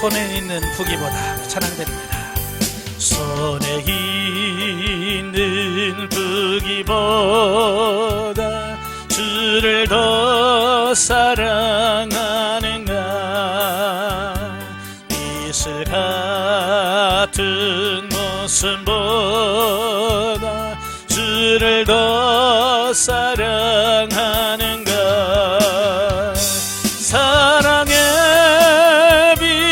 손에 있는 부기보다 찬양드립니다. 손에 있는 부기보다 주를 더 사랑하는가. 이슬 같은 모습보다 주를 더 사랑하는가. 사랑의 빛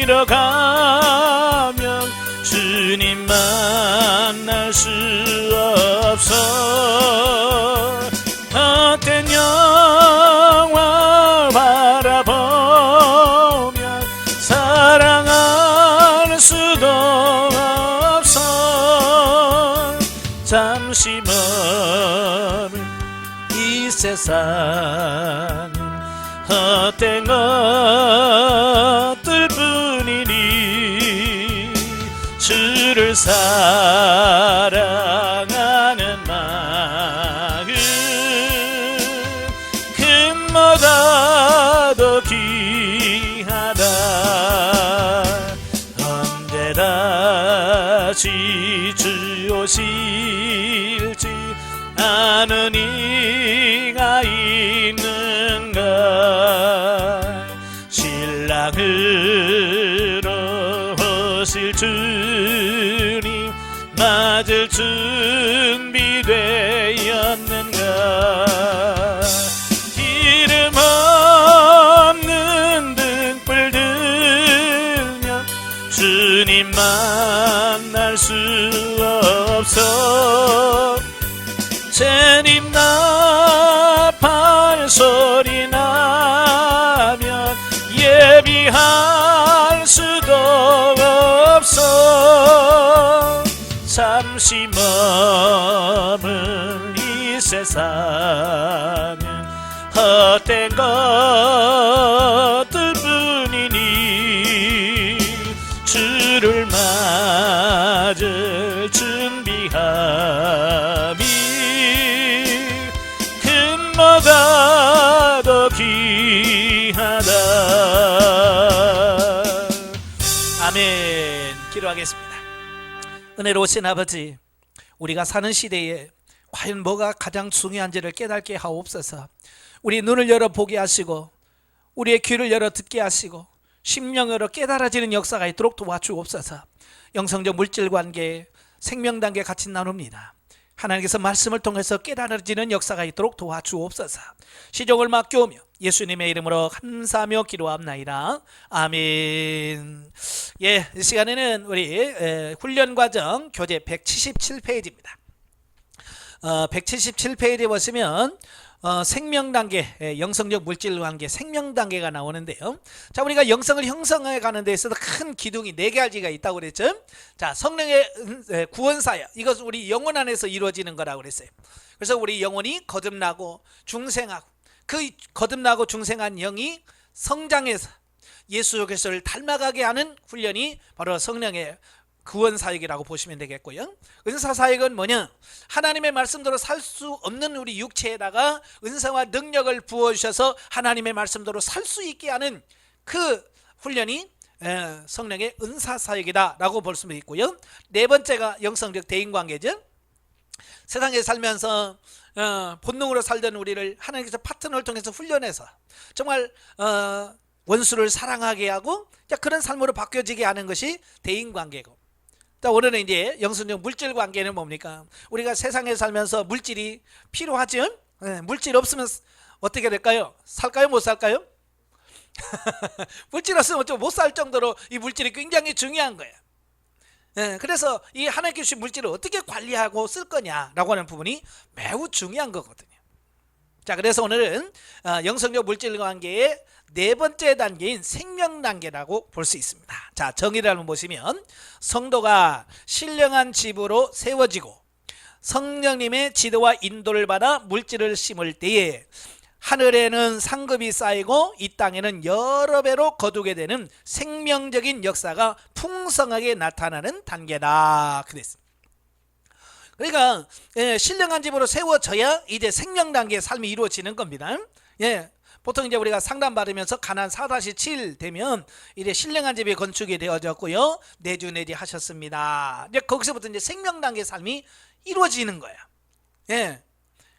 잃어가면 주님 만날 수 없어. 헛된 영화 바라보면 사랑할 수도 없어. 잠시 머문 이 세상 헛된 것들 뿐이니 주를 사랑하는 마음 금보다 더 귀하다. 언제 다시 주 오실지 아는 이가 있는가. 신랑으로 오실 주님 맞을 준비되었는가. 기름 없는 등불 들면 주님 만날 수 없어. 재림 나팔 소리 나면 예비할 수도 없어. 잠시 머문 이 세상은 헛된 것들 뿐이니 주를 맞을 준비함이 금보다 더 귀하다. 아멘. 기도하겠습니다. 은혜로우신 아버지, 우리가 사는 시대에 과연 뭐가 가장 중요한지를 깨닫게 하옵소서. 우리 눈을 열어 보게 하시고 우리의 귀를 열어 듣게 하시고 심령으로 깨달아지는 역사가 있도록 도와주옵소서. 영성적 물질관계, 생명단계 같이 나눕니다. 하나님께서 말씀을 통해서 깨달아지는 역사가 있도록 도와주옵소서. 시종을 맡겨오며 예수님의 이름으로 감사하며 기도합나이다. 아멘. 예, 이 시간에는 우리 훈련과정 교재 177페이지입니다. 177페이지에 보시면 생명단계, 영성적 물질관계, 생명단계가 나오는데요. 자, 우리가 영성을 형성해 가는 데 있어서 큰 기둥이 4가지가 있다고 그랬죠. 자, 성령의 구원사역, 이것은 우리 영혼 안에서 이루어지는 거라고 그랬어요. 그래서 우리 영혼이 거듭나고 중생하고, 그 거듭나고 중생한 영이 성장해서 예수 그리스도를 닮아가게 하는 훈련이 바로 성령의 구원사역이라고 보시면 되겠고요. 은사사역은 뭐냐? 하나님의 말씀대로 살 수 없는 우리 육체에다가 은사와 능력을 부어주셔서 하나님의 말씀대로 살 수 있게 하는 그 훈련이 성령의 은사사역이다 라고 볼 수 있고요. 4번째가 영성적 대인관계죠. 세상에 살면서 본능으로 살던 우리를 하나님께서 파트너를 통해서 훈련해서 정말 원수를 사랑하게 하고 그런 삶으로 바뀌어지게 하는 것이 대인관계고, 자, 오늘은 이제 영성적 물질 관계는 뭡니까? 우리가 세상에 살면서 물질이 필요하죠? 물질 없으면 어떻게 될까요? 살까요? 못 살까요? 물질 없으면 못 살 정도로 이 물질이 굉장히 중요한 거예요. 그래서 이 하나님께 주신 물질을 어떻게 관리하고 쓸 거냐라고 하는 부분이 매우 중요한 거거든요. 자, 그래서 오늘은 영성적 물질 관계의 4번째 단계인 생명 단계라고 볼 수 있습니다. 자, 정의를 한번 보시면 성도가 신령한 집으로 세워지고 성령님의 지도와 인도를 받아 물질을 심을 때에 하늘에는 상급이 쌓이고 이 땅에는 여러 배로 거두게 되는 생명적인 역사가 풍성하게 나타나는 단계다 그랬습니다. 그러니까 신령한 집으로 세워져야 이제 생명 단계의 삶이 이루어지는 겁니다. 보통 이제 우리가 상담 받으면서 가나안 4-7 되면 이제 신령한 집이 건축이 되어졌고요, 내주 하셨습니다. 이제 거기서부터 이제 생명 단계 삶이 이루어지는 거야. 예.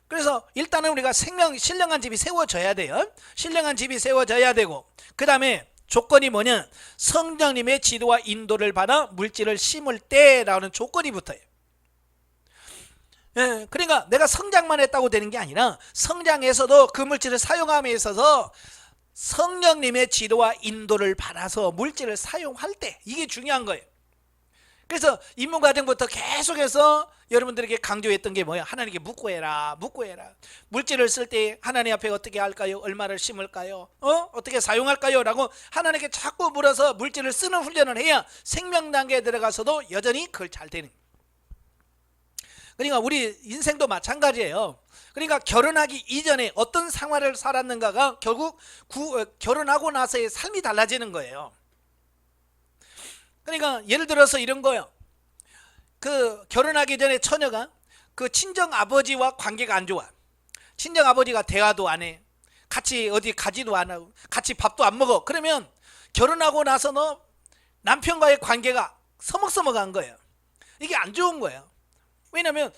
그래서 일단은 우리가 신령한 집이 세워져야 돼요. 신령한 집이 세워져야 되고, 그 다음에 조건이 뭐냐, 성령님의 지도와 인도를 받아 물질을 심을 때라는 조건이 붙어요. 예, 그러니까 내가 성장만 했다고 되는 게 아니라 성장에서도 그 물질을 사용함에 있어서 성령님의 지도와 인도를 받아서 물질을 사용할 때, 이게 중요한 거예요. 그래서 입문과정부터 계속해서 여러분들에게 강조했던 게 뭐야? 하나님께 묻고 해라, 묻고 해라. 물질을 쓸 때 하나님 앞에 어떻게 할까요? 얼마를 심을까요? 어떻게 사용할까요? 라고 하나님께 자꾸 물어서 물질을 쓰는 훈련을 해야 생명 단계에 들어가서도 여전히 그걸 잘 되는 거예요. 그러니까 우리 인생도 마찬가지예요. 그러니까 결혼하기 이전에 어떤 생활을 살았는가가 결국 결혼하고 나서의 삶이 달라지는 거예요. 그러니까 예를 들어서 이런 거예요. 그 결혼하기 전에 처녀가 그 친정 아버지와 관계가 안 좋아. 친정 아버지가 대화도 안 해. 같이 어디 가지도 안 하고 같이 밥도 안 먹어. 그러면 결혼하고 나서 너 남편과의 관계가 서먹서먹한 거예요. 이게 안 좋은 거예요. 왜냐하면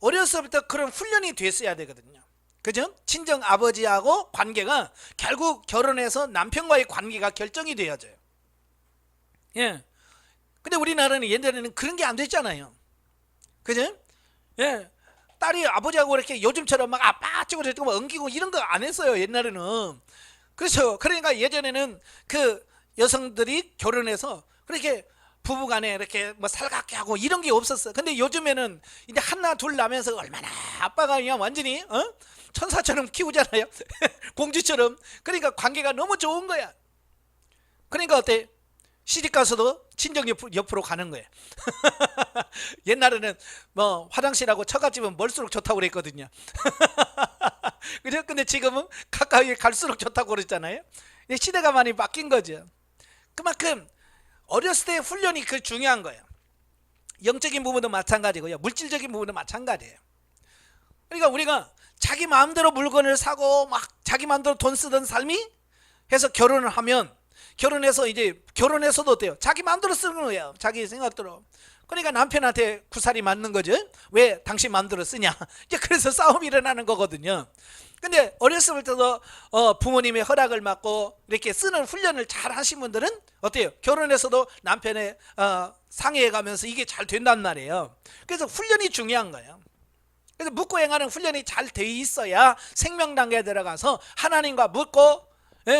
어렸을 때부터 그런 훈련이 됐어야 되거든요. 그죠? 친정 아버지하고 관계가 결국 결혼해서 남편과의 관계가 결정이 되어져요. 예. 근데 우리나라는 옛날에는 그런 게 안 됐잖아요. 그죠? 예. 딸이 아버지하고 이렇게 요즘처럼 막 아빠 찍고 막 엉기고 이런 거 안 했어요, 옛날에는. 그렇죠. 그러니까 예전에는 그 여성들이 결혼해서 그렇게 부부간에 이렇게 뭐 살갑게 하고 이런 게 없었어. 근데 요즘에는 이제 하나 둘 나면서 얼마나 아빠가 그냥 완전히 천사처럼 키우잖아요. 공주처럼. 그러니까 관계가 너무 좋은 거야. 그러니까 어때? 시집가서도 친정 옆으로 가는 거예요. 옛날에는 뭐 화장실하고 처갓집은 멀수록 좋다고 그랬거든요. 그죠? 근데 지금은 가까이 갈수록 좋다고 그랬잖아요. 시대가 많이 바뀐 거죠. 그만큼 어렸을 때 훈련이 그 중요한 거예요. 영적인 부분도 마찬가지고요, 물질적인 부분도 마찬가지예요. 그러니까 우리가 자기 마음대로 물건을 사고 막 자기 마음대로 돈 쓰던 삶이 해서 결혼을 하면, 결혼해서 이제 결혼해서도 어때요? 자기 마음대로 쓰는 거예요. 자기 생각대로. 그러니까 남편한테 구살이 맞는 거죠. 왜 당신 마음대로 쓰냐? 이제 그래서 싸움이 일어나는 거거든요. 근데 어렸을 때도 부모님의 허락을 받고 이렇게 쓰는 훈련을 잘 하신 분들은 어때요? 결혼해서도 남편의 상해해 가면서 이게 잘 된단 말이에요. 그래서 훈련이 중요한 거예요. 그래서 묻고 행하는 훈련이 잘 돼 있어야 생명 단계에 들어가서 하나님과 묻고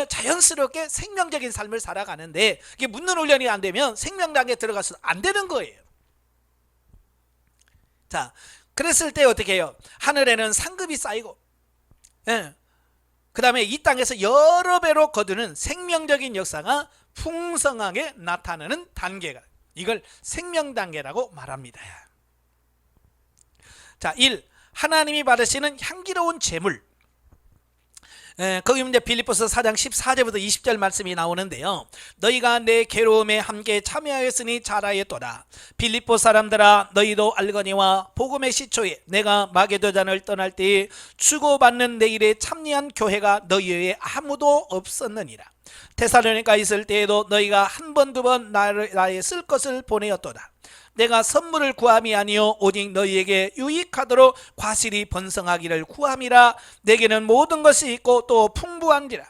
자연스럽게 생명적인 삶을 살아가는데, 이게 묻는 훈련이 안 되면 생명 단계에 들어가서 안 되는 거예요. 자, 그랬을 때 어떻게 해요? 하늘에는 상급이 쌓이고, 그 다음에 이 땅에서 여러 배로 거두는 생명적인 역사가 풍성하게 나타나는 단계가, 이걸 생명 단계라고 말합니다. 자, 1. 하나님이 받으시는 향기로운 제물. 거기 이제 빌립보서 4장 14절부터 20절 말씀이 나오는데요. 너희가 내 괴로움에 함께 참여하였으니 잘하였도다. 빌립보 사람들아, 너희도 알거니와 복음의 시초에 내가 마게도잔을 떠날 때에 주고받는 내 일에 참여한 교회가 너희 외에 아무도 없었느니라. 데살로니가 있을 때에도 너희가 한 번 두 번 나의 쓸 것을 보내었도다. 내가 선물을 구함이 아니요 오직 너희에게 유익하도록 과실이 번성하기를 구함이라. 내게는 모든 것이 있고 또 풍부한지라.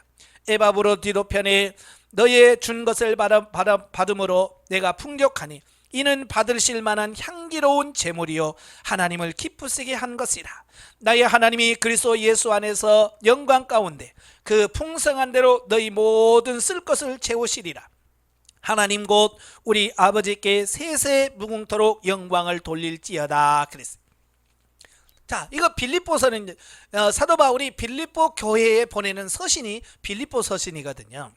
에바브로 디도편에 너희의 준 것을 받음으로 내가 풍족하니 이는 받으실 만한 향기로운 제물이요 하나님을 기쁘시게 한 것이라. 나의 하나님이 그리스도 예수 안에서 영광 가운데 그 풍성한 대로 너희 모든 쓸 것을 채우시리라. 하나님 곧 우리 아버지께 세세 무궁토록 영광을 돌릴지어다. 그랬어요. 자, 이거 빌립보서는 사도 바울이 빌립보 교회에 보내는 서신이 빌립보 서신이거든요.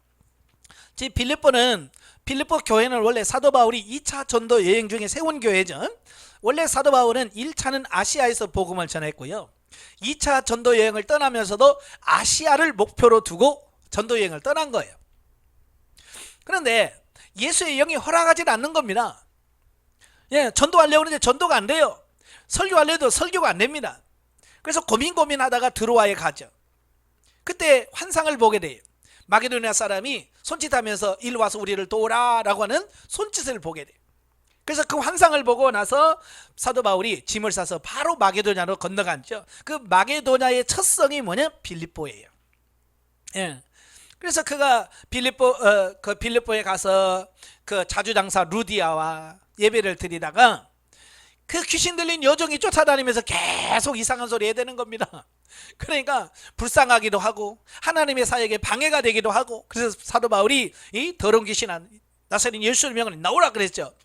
빌립보 교회는 원래 사도 바울이 2차 전도 여행 중에 세운 교회죠. 원래 사도 바울은 1차는 아시아에서 복음을 전했고요, 2차 전도 여행을 떠나면서도 아시아를 목표로 두고 전도 여행을 떠난 거예요. 그런데 예수의 영이 허락하지 않는 겁니다. 전도하려고 하는데 전도가 안 돼요. 설교하려도 설교가 안 됩니다. 그래서 고민하다가 드로아에 가죠. 그때 환상을 보게 돼요. 마게도냐 사람이 손짓하면서 일로 와서 우리를 도우라라고 하는 손짓을 보게 돼요. 그래서 그 환상을 보고 나서 사도 바울이 짐을 싸서 바로 마게도냐로 건너갔죠. 그 마게도냐의 첫 성이 뭐냐? 빌립보예요. 예. 그래서 그가 빌립보에 가서 그 자주장사 루디아와 예배를 드리다가 그 귀신 들린 여종이 쫓아다니면서 계속 이상한 소리 해대는 겁니다. 그러니까 불쌍하기도 하고 하나님의 사역에 방해가 되기도 하고, 그래서 사도 바울이 이 더러운 귀신 나사렛 예수의 명을 나오라 그랬죠.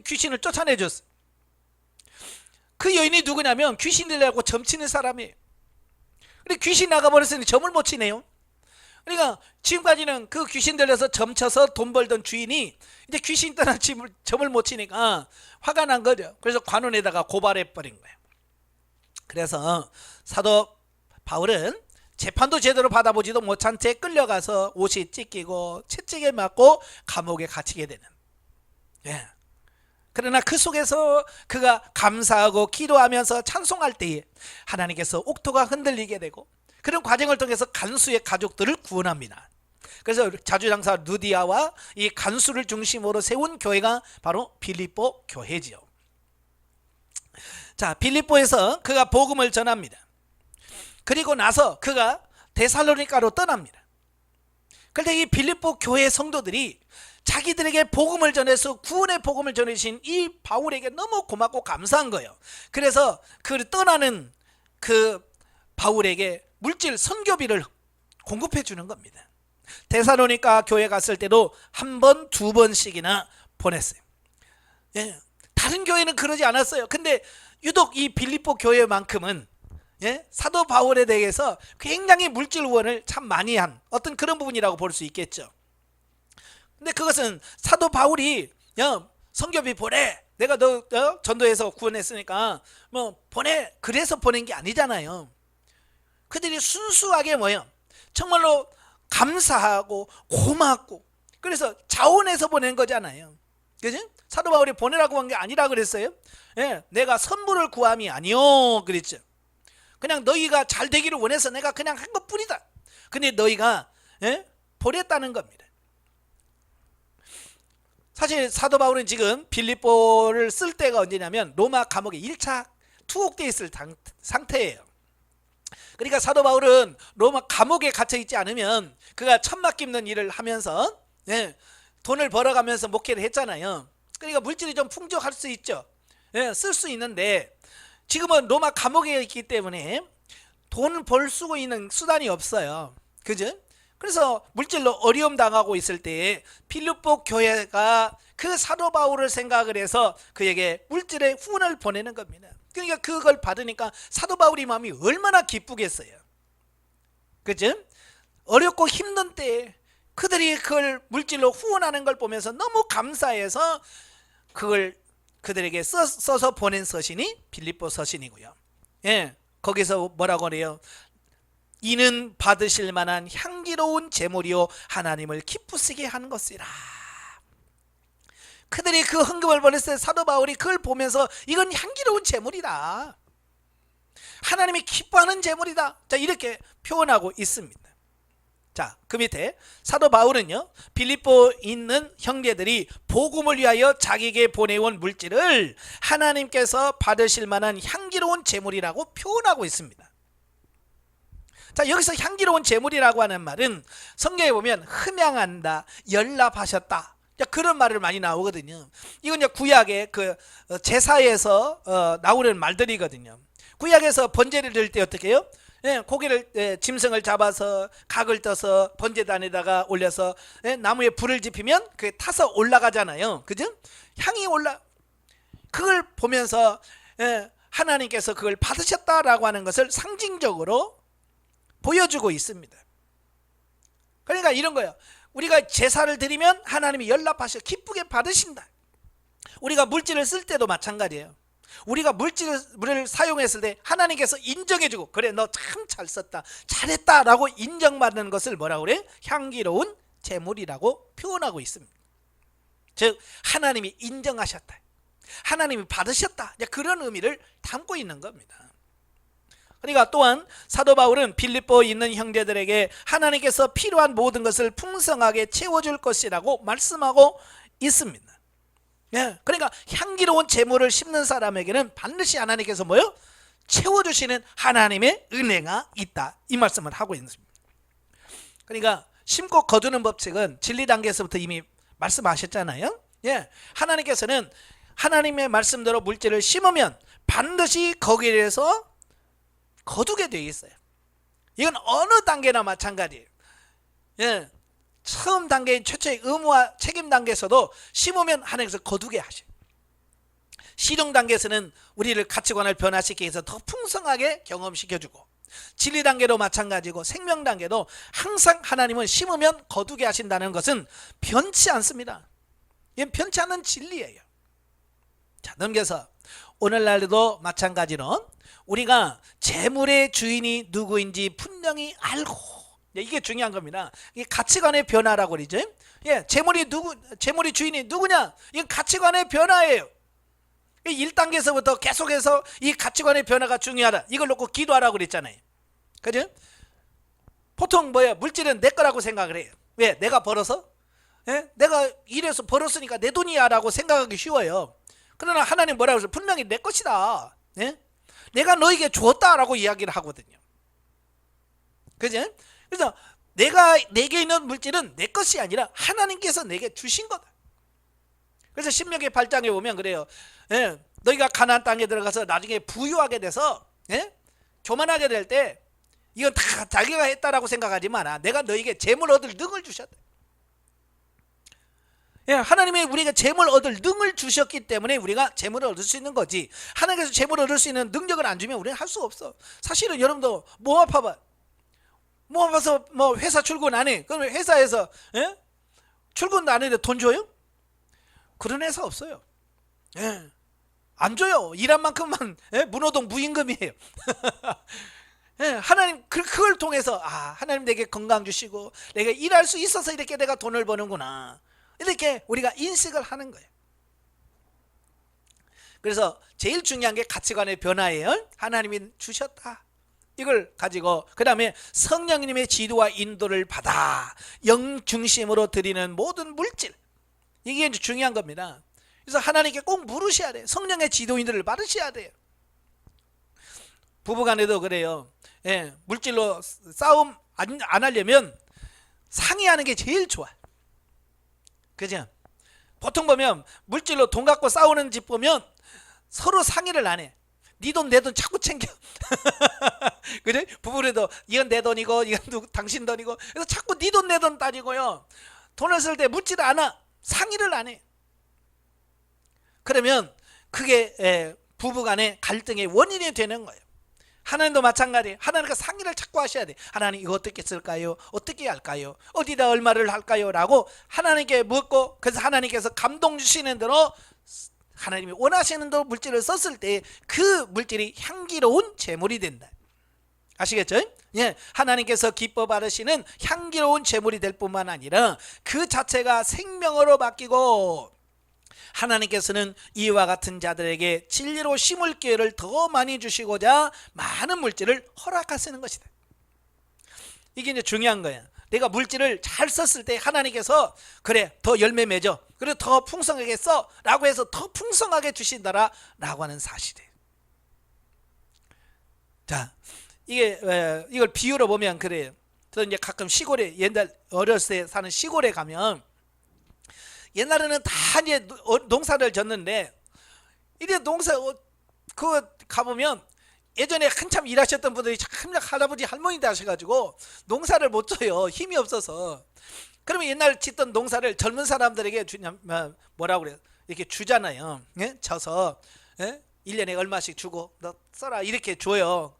귀신을 쫓아내줬어요. 그 여인이 누구냐면 귀신 들려고 점치는 사람이에요. 근데 귀신 나가버렸으니 점을 못 치네요. 그러니까 지금까지는 그 귀신 들려서 점쳐서 돈 벌던 주인이 이제 귀신 떠난 점을 못 치니까 화가 난 거죠. 그래서 관원에다가 고발해버린 거예요. 그래서 사도 바울은 재판도 제대로 받아보지도 못한 채 끌려가서 옷이 찢기고 채찍에 맞고 감옥에 갇히게 되는. 예. 그러나 그 속에서 그가 감사하고 기도하면서 찬송할 때에 하나님께서 옥토가 흔들리게 되고, 그런 과정을 통해서 간수의 가족들을 구원합니다. 그래서 자주장사 루디아와 이 간수를 중심으로 세운 교회가 바로 빌립보 교회지요. 자, 빌립보에서 그가 복음을 전합니다. 그리고 나서 그가 데살로니가로 떠납니다. 그런데 이 빌립보 교회 성도들이 자기들에게 복음을 전해서 구원의 복음을 전해주신 이 바울에게 너무 고맙고 감사한 거예요. 그래서 그 떠나는 그 바울에게 물질 선교비를 공급해 주는 겁니다. 데살로니가 교회 갔을 때도 한 번, 두 번씩이나 보냈어요. 예, 다른 교회는 그러지 않았어요. 근데 유독 이 빌립보 교회만큼은 사도 바울에 대해서 굉장히 물질 후원을 참 많이 한 어떤 그런 부분이라고 볼 수 있겠죠. 근데 그것은 사도 바울이 선교비 보내, 내가 너 전도해서 구원했으니까 뭐 보내, 그래서 보낸 게 아니잖아요. 그들이 순수하게 정말로 감사하고 고맙고, 그래서 자원해서 보낸 거잖아요. 그죠? 사도 바울이 보내라고 한 게 아니라 그랬어요. 내가 선물을 구함이 아니요 그랬죠. 그냥 너희가 잘 되기를 원해서 내가 그냥 한 것뿐이다. 근데 너희가 보냈다는 겁니다. 사실 사도 바울은 지금 빌립보를 쓸 때가 언제냐면 로마 감옥에 1차 투옥되어 있을 상태예요. 그러니까 사도 바울은 로마 감옥에 갇혀 있지 않으면 그가 천막 깁는 일을 하면서 돈을 벌어가면서 목회를 했잖아요. 그러니까 물질이 좀 풍족할 수 있죠. 쓸 수 있는데 지금은 로마 감옥에 있기 때문에 돈 벌 수 있는 수단이 없어요. 그죠? 그래서 물질로 어려움 당하고 있을 때에 빌립보 교회가 그 사도 바울을 생각을 해서 그에게 물질의 후원을 보내는 겁니다. 그러니까 그걸 받으니까 사도 바울이 마음이 얼마나 기쁘겠어요. 그죠? 어렵고 힘든 때에 그들이 그걸 물질로 후원하는 걸 보면서 너무 감사해서 그걸 그들에게 써서 보낸 서신이 빌립보 서신이고요. 거기서 뭐라고 그래요? 이는 받으실 만한 향기로운 제물이요 하나님을 기쁘시게 하는 것이라. 그들이 그 헌금을 보냈을 때 사도 바울이 그걸 보면서 이건 향기로운 제물이다, 하나님이 기뻐하는 제물이다, 자 이렇게 표현하고 있습니다. 자, 그 밑에 사도 바울은요, 빌립보에 있는 형제들이 복음을 위하여 자기에게 보내온 물질을 하나님께서 받으실 만한 향기로운 제물이라고 표현하고 있습니다. 자, 여기서 향기로운 제물이라고 하는 말은 성경에 보면 흠양한다, 연락하셨다, 그런 말을 많이 나오거든요. 이건 이제 구약의 그 제사에서 나오는 말들이거든요. 구약에서 번제를 드릴 때 어떻게 해요? 고기를 짐승을 잡아서 각을 떠서 번제단에다가 올려서 나무에 불을 지피면 그게 타서 올라가잖아요. 그죠? 향이 올라. 그걸 보면서 하나님께서 그걸 받으셨다라고 하는 것을 상징적으로 보여주고 있습니다. 그러니까 이런 거예요. 우리가 제사를 드리면 하나님이 연락하셔 기쁘게 받으신다. 우리가 물질을 쓸 때도 마찬가지예요. 우리가 물질을 사용했을 때 하나님께서 인정해주고, 그래 너 참 잘 썼다, 잘했다 라고 인정받는 것을 뭐라고 그래? 향기로운 제물이라고 표현하고 있습니다. 즉 하나님이 인정하셨다, 하나님이 받으셨다, 그런 의미를 담고 있는 겁니다. 그러니까 또한 사도 바울은 빌립보에 있는 형제들에게 하나님께서 필요한 모든 것을 풍성하게 채워줄 것이라고 말씀하고 있습니다. 예, 그러니까 향기로운 재물을 심는 사람에게는 반드시 하나님께서 뭐요? 채워주시는 하나님의 은혜가 있다, 이 말씀을 하고 있습니다. 그러니까 심고 거두는 법칙은 진리 단계에서부터 이미 말씀하셨잖아요. 예, 하나님께서는 하나님의 말씀대로 물질을 심으면 반드시 거기에 대해서 거두게 되어 있어요. 이건 어느 단계나 마찬가지예요. 예, 처음 단계인 최초의 의무와 책임 단계에서도 심으면 하나님께서 거두게 하셔요. 실용 단계에서는 우리를 가치관을 변화시키기 위해서 더 풍성하게 경험시켜주고, 진리 단계도 마찬가지고 생명 단계도 항상 하나님은 심으면 거두게 하신다는 것은 변치 않습니다. 이건 변치 않는 진리예요. 자, 넘겨서 오늘날도 마찬가지로 우리가 재물의 주인이 누구인지 분명히 알고, 이게 중요한 겁니다. 이게 가치관의 변화라고 그러죠. 예, 재물이 주인이 누구냐? 이건 가치관의 변화예요. 1단계에서부터 계속해서 이 가치관의 변화가 중요하다, 이걸 놓고 기도하라고 그랬잖아요. 그죠? 보통 뭐야, 물질은 내 거라고 생각을 해요. 왜? 내가 벌어서? 예? 내가 일해서 벌었으니까 내 돈이야 라고 생각하기 쉬워요. 그러나 하나님 뭐라고 해서 분명히 내 것이다, 예? 내가 너에게 주었다라고 이야기를 하거든요. 그죠? 그래서 내게 있는 물질은 내 것이 아니라 하나님께서 내게 주신 거다. 그래서 신명기 8장에 보면 그래요. 예, 너희가 가나안 땅에 들어가서 나중에 부유하게 돼서, 예? 교만하게 될 때 이건 다 자기가 했다라고 생각하지 마라. 내가 너에게 재물 얻을 능을 주셨다. 예, 하나님이 우리가 재물 얻을 능을 주셨기 때문에 우리가 재물을 얻을 수 있는 거지, 하나님께서 재물을 얻을 수 있는 능력을 안 주면 우리는 할 수 없어. 사실은 여러분도 몸 아파봐. 몸 아파서 뭐 회사 출근 안 해. 그러면 회사에서, 예? 출근도 안 해도 돈 줘요? 그런 회사 없어요. 예, 안 줘요. 일한 만큼만, 예? 문호동 무임금이에요. 예, 하나님 그걸 통해서 하나님 내게 건강 주시고 내가 일할 수 있어서 이렇게 내가 돈을 버는구나, 이렇게 우리가 인식을 하는 거예요. 그래서 제일 중요한 게 가치관의 변화예요. 하나님이 주셨다, 이걸 가지고 그 다음에 성령님의 지도와 인도를 받아 영 중심으로 드리는 모든 물질, 이게 이제 중요한 겁니다. 그래서 하나님께 꼭 물으셔야 돼요. 성령의 지도 인도를 받으셔야 돼요. 부부간에도 그래요. 예, 물질로 싸움 안 하려면 상의하는 게 제일 좋아. 그죠? 보통 보면 물질로 돈 갖고 싸우는 집 보면 서로 상의를 안 해. 네 돈 내 돈 자꾸 챙겨. 그래? 부부래도 이건 내 돈이고 이건 당신 돈이고, 그래서 자꾸 네 돈 내 돈 따지고요. 돈을 쓸 때 묻지를 않아. 상의를 안 해. 그러면 그게 부부간의 갈등의 원인이 되는 거예요. 하나님도 마찬가지예요. 하나님과 상의를 자꾸 하셔야 돼. 하나님 이거 어떻게 쓸까요? 어떻게 할까요? 어디다 얼마를 할까요? 라고 하나님께 묻고, 그래서 하나님께서 감동 주시는 대로 하나님이 원하시는 대로 물질을 썼을 때 그 물질이 향기로운 재물이 된다. 아시겠죠? 예, 하나님께서 기뻐 받으시는 향기로운 재물이 될 뿐만 아니라 그 자체가 생명으로 바뀌고, 하나님께서는 이와 같은 자들에게 진리로 심을 기회를 더 많이 주시고자 많은 물질을 허락하시는 것이다. 이게 이제 중요한 거예요. 내가 물질을 잘 썼을 때 하나님께서 그래 더 열매 맺어, 그래 더 풍성하게 써 라고 해서 더 풍성하게 주신다라 라고 하는 사실이에요. 자, 이걸 비유로 보면 그래요. 저는 이제 가끔 시골에, 옛날 어렸을 때 사는 시골에 가면, 옛날에는 다 이제 농사를 졌는데, 이제 농사 그거 가보면 예전에 한참 일하셨던 분들이 참 할아버지 할머니들 하셔가지고 농사를 못 져요. 힘이 없어서. 그러면 옛날 짓던 농사를 젊은 사람들에게 뭐라고 그래요? 이렇게 주잖아요. 예? 져서, 예? 1년에 얼마씩 주고 너 써라 이렇게 줘요.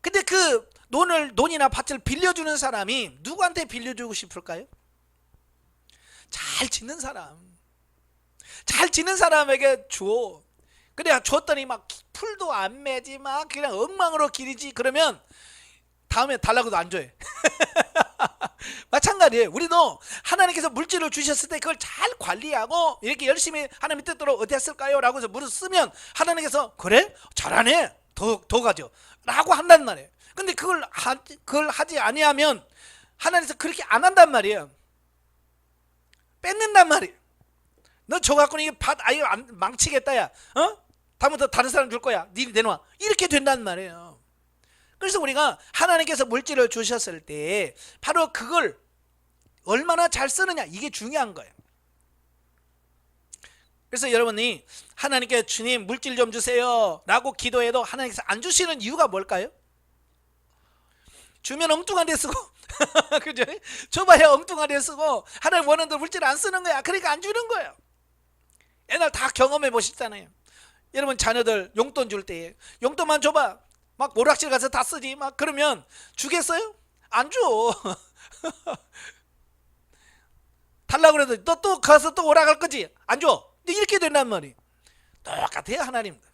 근데 그 논이나 밭을 빌려주는 사람이 누구한테 빌려주고 싶을까요? 잘 짓는 사람에게 줘. 그래 줬더니 막 풀도 안 매지, 막 그냥 엉망으로 기르지. 그러면 다음에 달라고도 안 줘요. 마찬가지예요. 우리도 하나님께서 물질을 주셨을 때 그걸 잘 관리하고 이렇게 열심히 하나님의 뜻대로 어디 했을까요? 라고 해서 물을 쓰면 하나님께서 그래? 잘하네. 더 가져. 라고 한단 말이에요. 근데 그걸 하지 아니하면 하나님께서 그렇게 안 한단 말이에요. 뺏는단 말이에요. 너 줘 갖고 이게 밭 아예 망치겠다 야. 다음부터 다른 사람 줄 거야. 니 내놔. 이렇게 된단 말이에요. 그래서 우리가 하나님께서 물질을 주셨을 때 바로 그걸 얼마나 잘 쓰느냐, 이게 중요한 거예요. 그래서 여러분이 하나님께 주님 물질 좀 주세요 라고 기도해도 하나님께서 안 주시는 이유가 뭘까요? 주면 엉뚱한 데 쓰고 그죠? 줘봐야 엉뚱한 데 쓰고 하나님 원하는 대로 물질 안 쓰는 거야. 그러니까 안 주는 거예요. 옛날 다 경험해 보셨잖아요. 여러분 자녀들 용돈 줄 때 용돈만 줘봐 막 오락실 가서 다 쓰지 막 그러면 주겠어요? 안 줘. 달라고 그래도 너 또 가서 또 오락할 거지? 안 줘. 이렇게 된단 말이에요. 똑같아요 하나님도.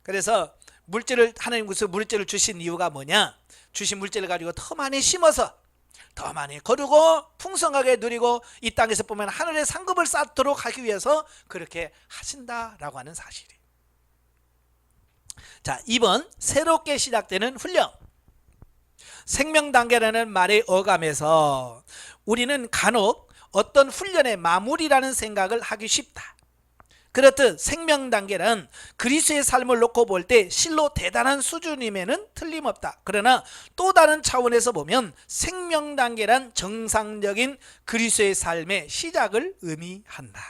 그래서 하나님께서 물질을 주신 이유가 뭐냐? 주신 물질을 가지고 더 많이 심어서 더 많이 거두고 풍성하게 누리고 이 땅에서 보면 하늘의 상급을 쌓도록 하기 위해서 그렇게 하신다라고 하는 사실이에요. 자, 2번 새롭게 시작되는 훈련. 생명단계라는 말의 어감에서 우리는 간혹 어떤 훈련의 마무리라는 생각을 하기 쉽다. 그렇듯 생명단계는 그리스도의 삶을 놓고 볼 때 실로 대단한 수준임에는 틀림없다. 그러나 또 다른 차원에서 보면 생명단계란 정상적인 그리스도의 삶의 시작을 의미한다.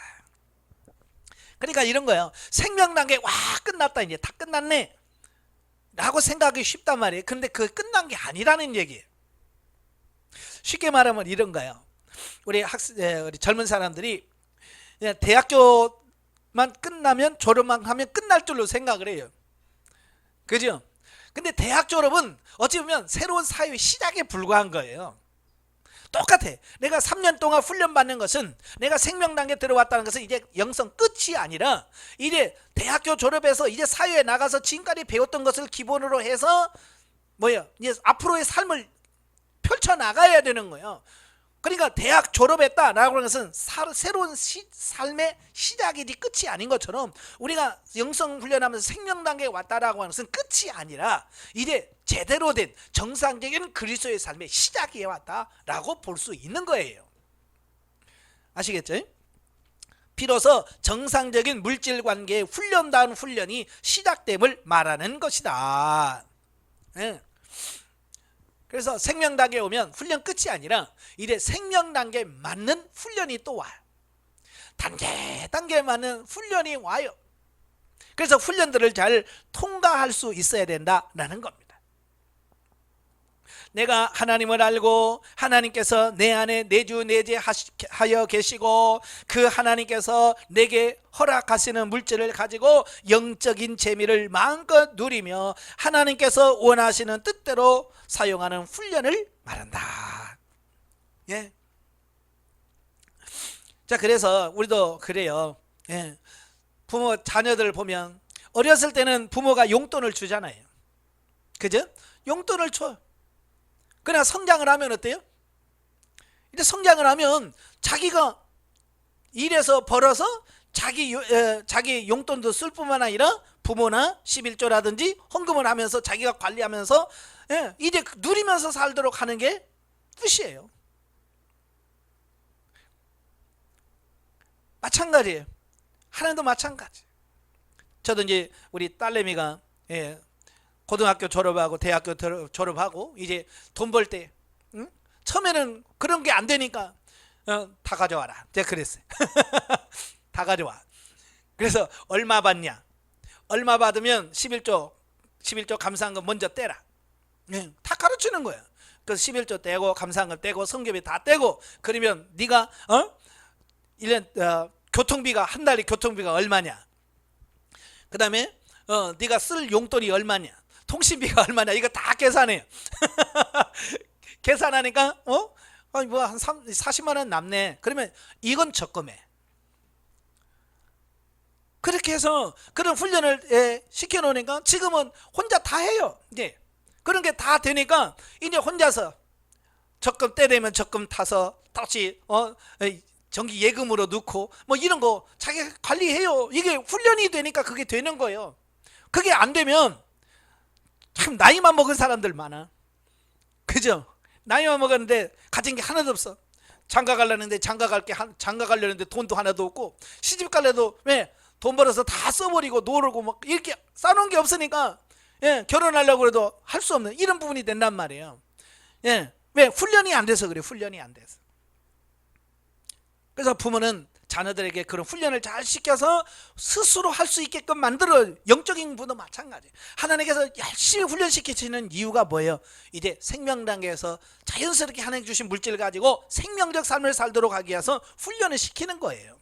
그러니까 이런 거예요. 생명단계 와 끝났다, 이제 다 끝났네 라고 생각하기 쉽단 말이에요. 근데 그 끝난 게 아니라는 얘기예요. 쉽게 말하면 이런 거예요. 우리 젊은 사람들이 대학교만 끝나면 졸업만 하면 끝날 줄로 생각을 해요. 그죠? 근데 대학 졸업은 어찌 보면 새로운 사회의 시작에 불과한 거예요. 똑같아. 내가 3년 동안 훈련받는 것은, 내가 생명단계 들어왔다는 것은 이제 영성 끝이 아니라 이제 대학교 졸업해서 이제 사회에 나가서 지금까지 배웠던 것을 기본으로 해서 이제 앞으로의 삶을 펼쳐나가야 되는 거예요. 그러니까 대학 졸업했다라고 하는 것은 새로운 삶의 시작이지 끝이 아닌 것처럼 우리가 영성 훈련하면서 생명단계에 왔다라고 하는 것은 끝이 아니라 이제 제대로 된 정상적인 그리스도의 삶의 시작에 왔다라고 볼 수 있는 거예요. 아시겠죠? 비로소 정상적인 물질관계의 훈련다운 훈련이 시작됨을 말하는 것이다. 네. 그래서 생명단계에 오면 훈련 끝이 아니라 이제 생명단계에 맞는 훈련이 또 와요. 단계에 맞는 훈련이 와요. 그래서 훈련들을 잘 통과할 수 있어야 된다라는 겁니다. 내가 하나님을 알고 하나님께서 내 안에 내주내재하여 계시고 그 하나님께서 내게 허락하시는 물질을 가지고 영적인 재미를 마음껏 누리며 하나님께서 원하시는 뜻대로 사용하는 훈련을 말한다. 예. 자, 그래서 우리도 그래요. 예. 부모 자녀들 보면 어렸을 때는 부모가 용돈을 주잖아요. 그죠? 용돈을 줘. 그러나 성장을 하면 어때요? 이제 성장을 하면 자기가 일해서 벌어서 자기 용돈도 쓸 뿐만 아니라 부모나 11조라든지 헌금을 하면서 자기가 관리하면서 이제 누리면서 살도록 하는 게 뜻이에요. 마찬가지예요. 하나님도 마찬가지. 저도 이제 우리 딸내미가 고등학교 졸업하고 대학교 졸업하고 이제 돈 벌 때 처음에는 그런 게 안 되니까 다 가져와라. 제가 그랬어요. 다 가져와. 그래서 얼마 받냐? 얼마 받으면 11조 감사한금 먼저 떼라. 다 가르치는 거예요. 그래서 11조 떼고 감사한금 떼고 성교비 다 떼고 그러면 네가 1년 교통비가 한 달에 교통비가 얼마냐? 그 다음에 네가 쓸 용돈이 얼마냐? 통신비가 얼마냐? 이거 다 계산해요. 계산하니까 한 40만 원 남네. 그러면 이건 적금해. 그렇게 해서 그런 훈련을 시켜놓으니까 지금은 혼자 다 해요. 이제 그런 게 다 되니까 이제 혼자서 적금 때 되면 적금 타서 다시 정기 예금으로 넣고 이런 거 자기가 관리해요. 이게 훈련이 되니까 그게 되는 거예요. 그게 안 되면 참 나이만 먹은 사람들 많아. 그죠? 나이만 먹었는데 가진 게 하나도 없어. 장가 가려는데 장가 가려는데 돈도 하나도 없고, 시집 가려도 왜 돈 벌어서 다 써버리고 노르고 막 이렇게 쌓아놓은 게 없으니까, 예, 결혼하려고 해도 할 수 없는 이런 부분이 된단 말이에요. 예, 왜? 훈련이 안 돼서 그래. 훈련이 안 돼서. 그래서 부모는 자녀들에게 그런 훈련을 잘 시켜서 스스로 할 수 있게끔 만들어. 영적인 부도 마찬가지. 하나님께서 열심히 훈련시키시는 이유가 뭐예요? 이제 생명 단계에서 자연스럽게 하나님 주신 물질을 가지고 생명적 삶을 살도록 하기 위해서 훈련을 시키는 거예요.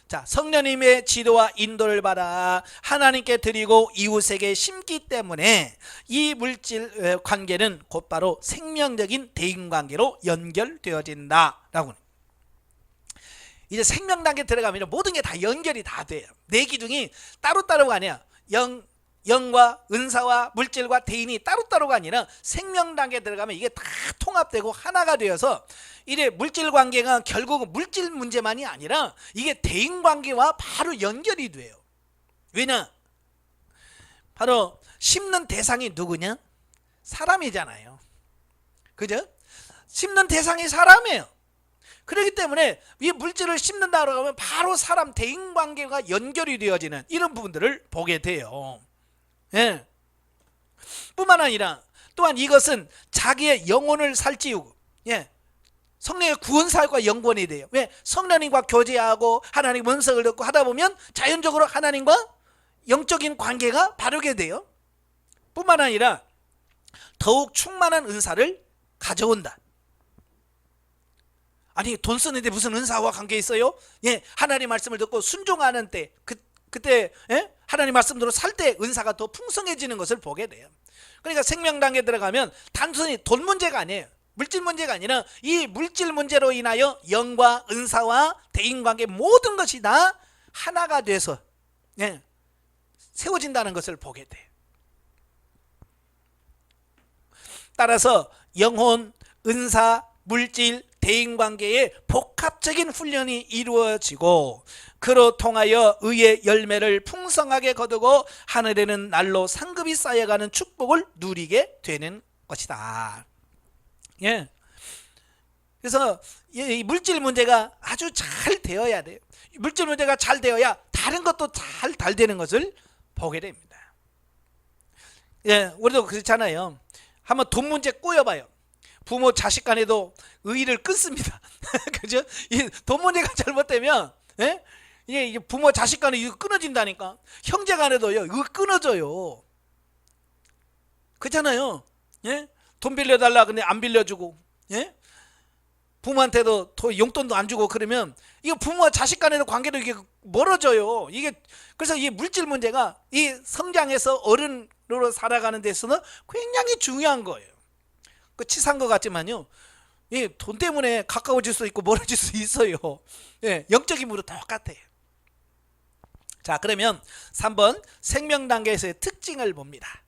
자, 성령님의 지도와 인도를 받아 하나님께 드리고 이웃에게 심기 때문에 이 물질 관계는 곧바로 생명적인 대인관계로 연결되어진다라고. 이제 생명 단계 들어가면 모든 게 다 연결이 다 돼요. 내 기둥이 따로따로가 아니야. 영과 은사와 물질과 대인이 따로따로가 아니라 생명 단계에 들어가면 이게 다 통합되고 하나가 되어서, 이래 물질 관계가 결국은 물질 문제만이 아니라 이게 대인 관계와 바로 연결이 돼요. 왜냐? 바로 심는 대상이 누구냐? 사람이잖아요. 그죠? 심는 대상이 사람이에요. 그렇기 때문에 이 물질을 심는다고 하면 바로 사람 대인 관계가 연결이 되어지는 이런 부분들을 보게 돼요. 예. 뿐만 아니라 또한 이것은 자기의 영혼을 살찌우고, 예, 성령의 구원사역과 연관이 돼요. 왜? 성령님과 교제하고 하나님 음성을 듣고 하다 보면 자연적으로 하나님과 영적인 관계가 바르게 돼요. 뿐만 아니라 더욱 충만한 은사를 가져온다. 아니, 돈 쓰는데 무슨 은사와 관계 있어요? 예, 하나님 말씀을 듣고 순종하는 때, 그때, 예? 하나님 말씀대로 살 때 은사가 더 풍성해지는 것을 보게 돼요. 그러니까 생명 단계에 들어가면 단순히 돈 문제가 아니에요. 물질 문제가 아니라 이 물질 문제로 인하여 영과 은사와 대인관계 모든 것이 다 하나가 돼서, 예, 세워진다는 것을 보게 돼요. 따라서 영혼, 은사, 물질, 대인관계의 복합적인 훈련이 이루어지고, 그로 통하여 의의 열매를 풍성하게 거두고 하늘에는 날로 상급이 쌓여가는 축복을 누리게 되는 것이다. 예. 그래서 이 물질 문제가 아주 잘 되어야 돼요. 물질 문제가 잘 되어야 다른 것도 잘 되는 것을 보게 됩니다. 예, 우리도 그렇잖아요. 한번 돈 문제 꼬여봐요. 부모 자식 간에도 의의를 끊습니다. 그죠? 이 돈 문제가 잘못되면, 예? 이게 부모 자식 간에 이거 끊어진다니까. 형제 간에도요, 이거 끊어져요. 그렇잖아요. 예? 돈 빌려달라 근데 안 빌려주고, 예? 부모한테도 용돈도 안 주고 그러면 이거 부모와 자식 간에도 관계도 이게 멀어져요. 이게 그래서 이 물질 문제가 이 성장해서 어른으로 살아가는 데서는 굉장히 중요한 거예요. 그 치사한 것 같지만요, 이 돈 때문에 가까워질 수 있고 멀어질 수 있어요. 예, 영적인 힘으로 똑같아요. 자, 그러면 3번 생명 단계에서의 특징을 봅니다.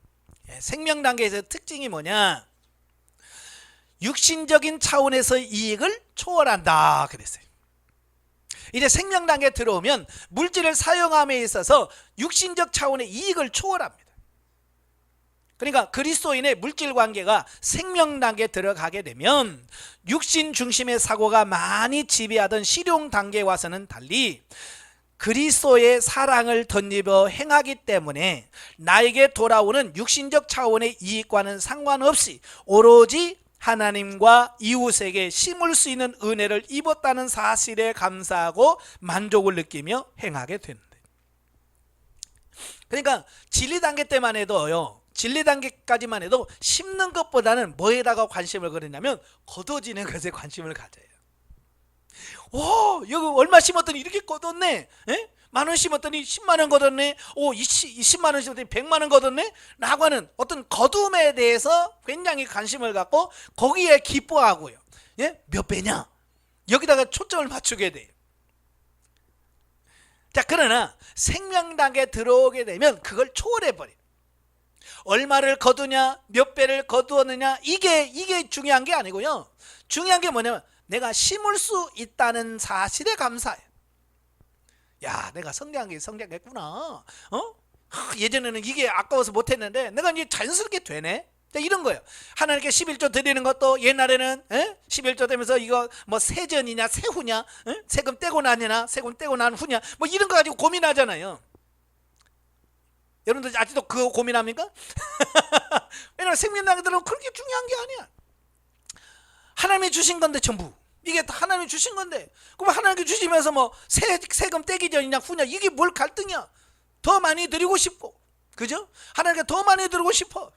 예, 생명 단계에서의 특징이 뭐냐? 육신적인 차원에서의 이익을 초월한다 그랬어요. 이제 생명 단계에 들어오면 물질을 사용함에 있어서 육신적 차원의 이익을 초월합니다. 그러니까 그리스도인의 물질 관계가 생명 단계에 들어가게 되면 육신 중심의 사고가 많이 지배하던 실용 단계에 와서는 달리 그리스도의 사랑을 덧입어 행하기 때문에 나에게 돌아오는 육신적 차원의 이익과는 상관없이 오로지 하나님과 이웃에게 심을 수 있는 은혜를 입었다는 사실에 감사하고 만족을 느끼며 행하게 되는데, 그러니까 진리 단계 때만 해도요, 진리 단계까지만 해도 심는 것보다는 뭐에다가 관심을 가지냐면 거둬지는 것에 관심을 가져요. 오, 여기 얼마 심었더니 이렇게 거뒀네. 에? 만원 심었더니 10만원 거뒀네. 오, 20만원 심었더니 100만원 거뒀네. 라고 하는 어떤 거둠에 대해서 굉장히 관심을 갖고 거기에 기뻐하고요. 예? 몇 배냐? 여기다가 초점을 맞추게 돼요. 자, 그러나 생명 단계에 들어오게 되면 그걸 초월해버려요. 얼마를 거두냐, 몇 배를 거두었느냐, 이게 중요한 게 아니고요. 중요한 게 뭐냐면 내가 심을 수 있다는 사실에 감사해요. 야, 내가 성장했구나. 예전에는 이게 아까워서 못했는데 내가 이제 자연스럽게 되네. 이런 거예요. 하나님께 11조 드리는 것도 옛날에는 11조 되면서 이거 뭐 세전이냐 세후냐, 세금 떼고 나냐 세금 떼고 난 후냐, 뭐 이런 거 가지고 고민하잖아요. 여러분들 아직도 그거 고민합니까? 왜냐면 생명당들은 그렇게 중요한 게 아니야. 하나님이 주신 건데 전부 이게 다 하나님이 주신 건데, 그럼 하나님께 주시면서 뭐 세금 떼기 전이냐 후냐 이게 뭘 갈등이야. 더 많이 드리고 싶고, 그죠? 하나님께 더 많이 드리고 싶어.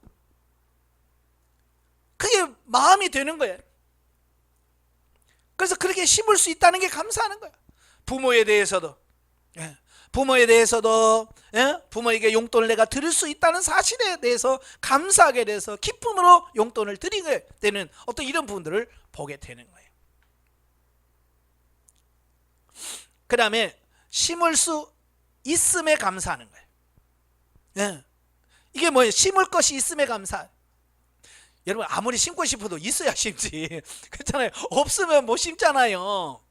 그게 마음이 되는 거예요. 그래서 그렇게 심을 수 있다는 게 감사하는 거예요. 부모에 대해서도 부모에게 용돈을 내가 드릴 수 있다는 사실에 대해서 감사하게 돼서 기쁨으로 용돈을 드리게 되는 어떤 이런 부분들을 보게 되는 거예요. 그 다음에 심을 수 있음에 감사하는 거예요. 이게 뭐예요? 심을 것이 있음에 감사. 여러분 아무리 심고 싶어도 있어야 심지. 그렇잖아요. 없으면 못 심잖아요.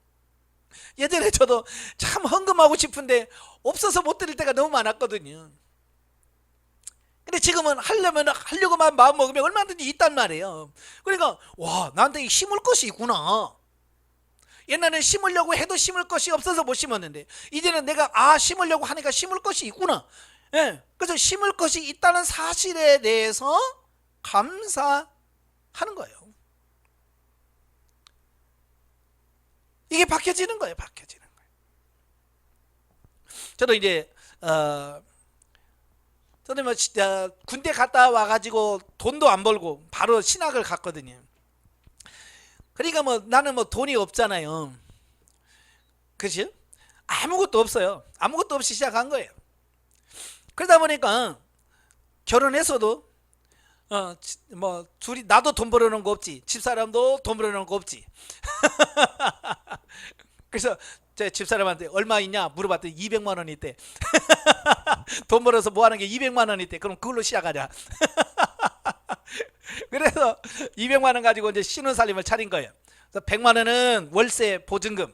예전에 저도 참 헌금하고 싶은데 없어서 못 드릴 때가 너무 많았거든요. 근데 지금은 하려고만 마음 먹으면 얼마든지 있단 말이에요. 그러니까 와, 나한테 심을 것이 있구나. 옛날에는 심으려고 해도 심을 것이 없어서 못 심었는데 이제는 내가 심으려고 하니까 심을 것이 있구나. 그래서 심을 것이 있다는 사실에 대해서 감사하는 거예요. 이게 바뀌어지는 거예요. 바뀌어지는 거예요. 저도 이제 저도 뭐 군대 갔다 와가지고 돈도 안 벌고 바로 신학을 갔거든요. 그러니까 뭐 나는 뭐 돈이 없잖아요. 그치? 아무것도 없어요. 아무것도 없이 시작한 거예요. 그러다 보니까 결혼해서도 뭐 둘이, 나도 돈 벌어놓은 거 없지, 집사람도 돈 벌어놓은 거 없지. 그래서 제 집사람한테 얼마 있냐 물어봤더니 200만 원 있대. 돈 벌어서 뭐 하는 게 200만 원 있대. 그럼 그걸로 시작하자. 그래서 200만 원 가지고 이제 신혼살림을 차린 거예요. 그래서 100만 원은 월세 보증금,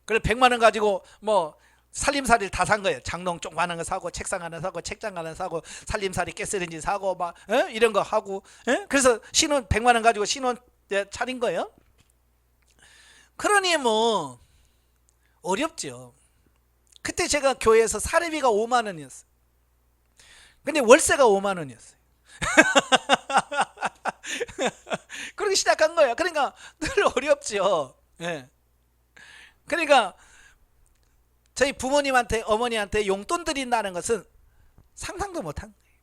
그리고 100만 원 가지고 뭐 살림살이를 다 산 거예요. 장롱 조그마한 거 사고, 책상 하나 사고, 책장 하나 사고, 살림살이 가스레인지 사고 막 이런 거 하고. 그래서 신혼 100만 원 가지고 신혼 차린 거예요. 그러니 뭐 어렵죠. 그때 제가 교회에서 사례비가 5만 원이었어요. 근데 월세가 5만 원이었어요. 그렇게 시작한 거예요. 그러니까 늘 어렵죠. 그러니까 저희 부모님한테, 어머니한테 용돈 드린다는 것은 상상도 못한 거예요.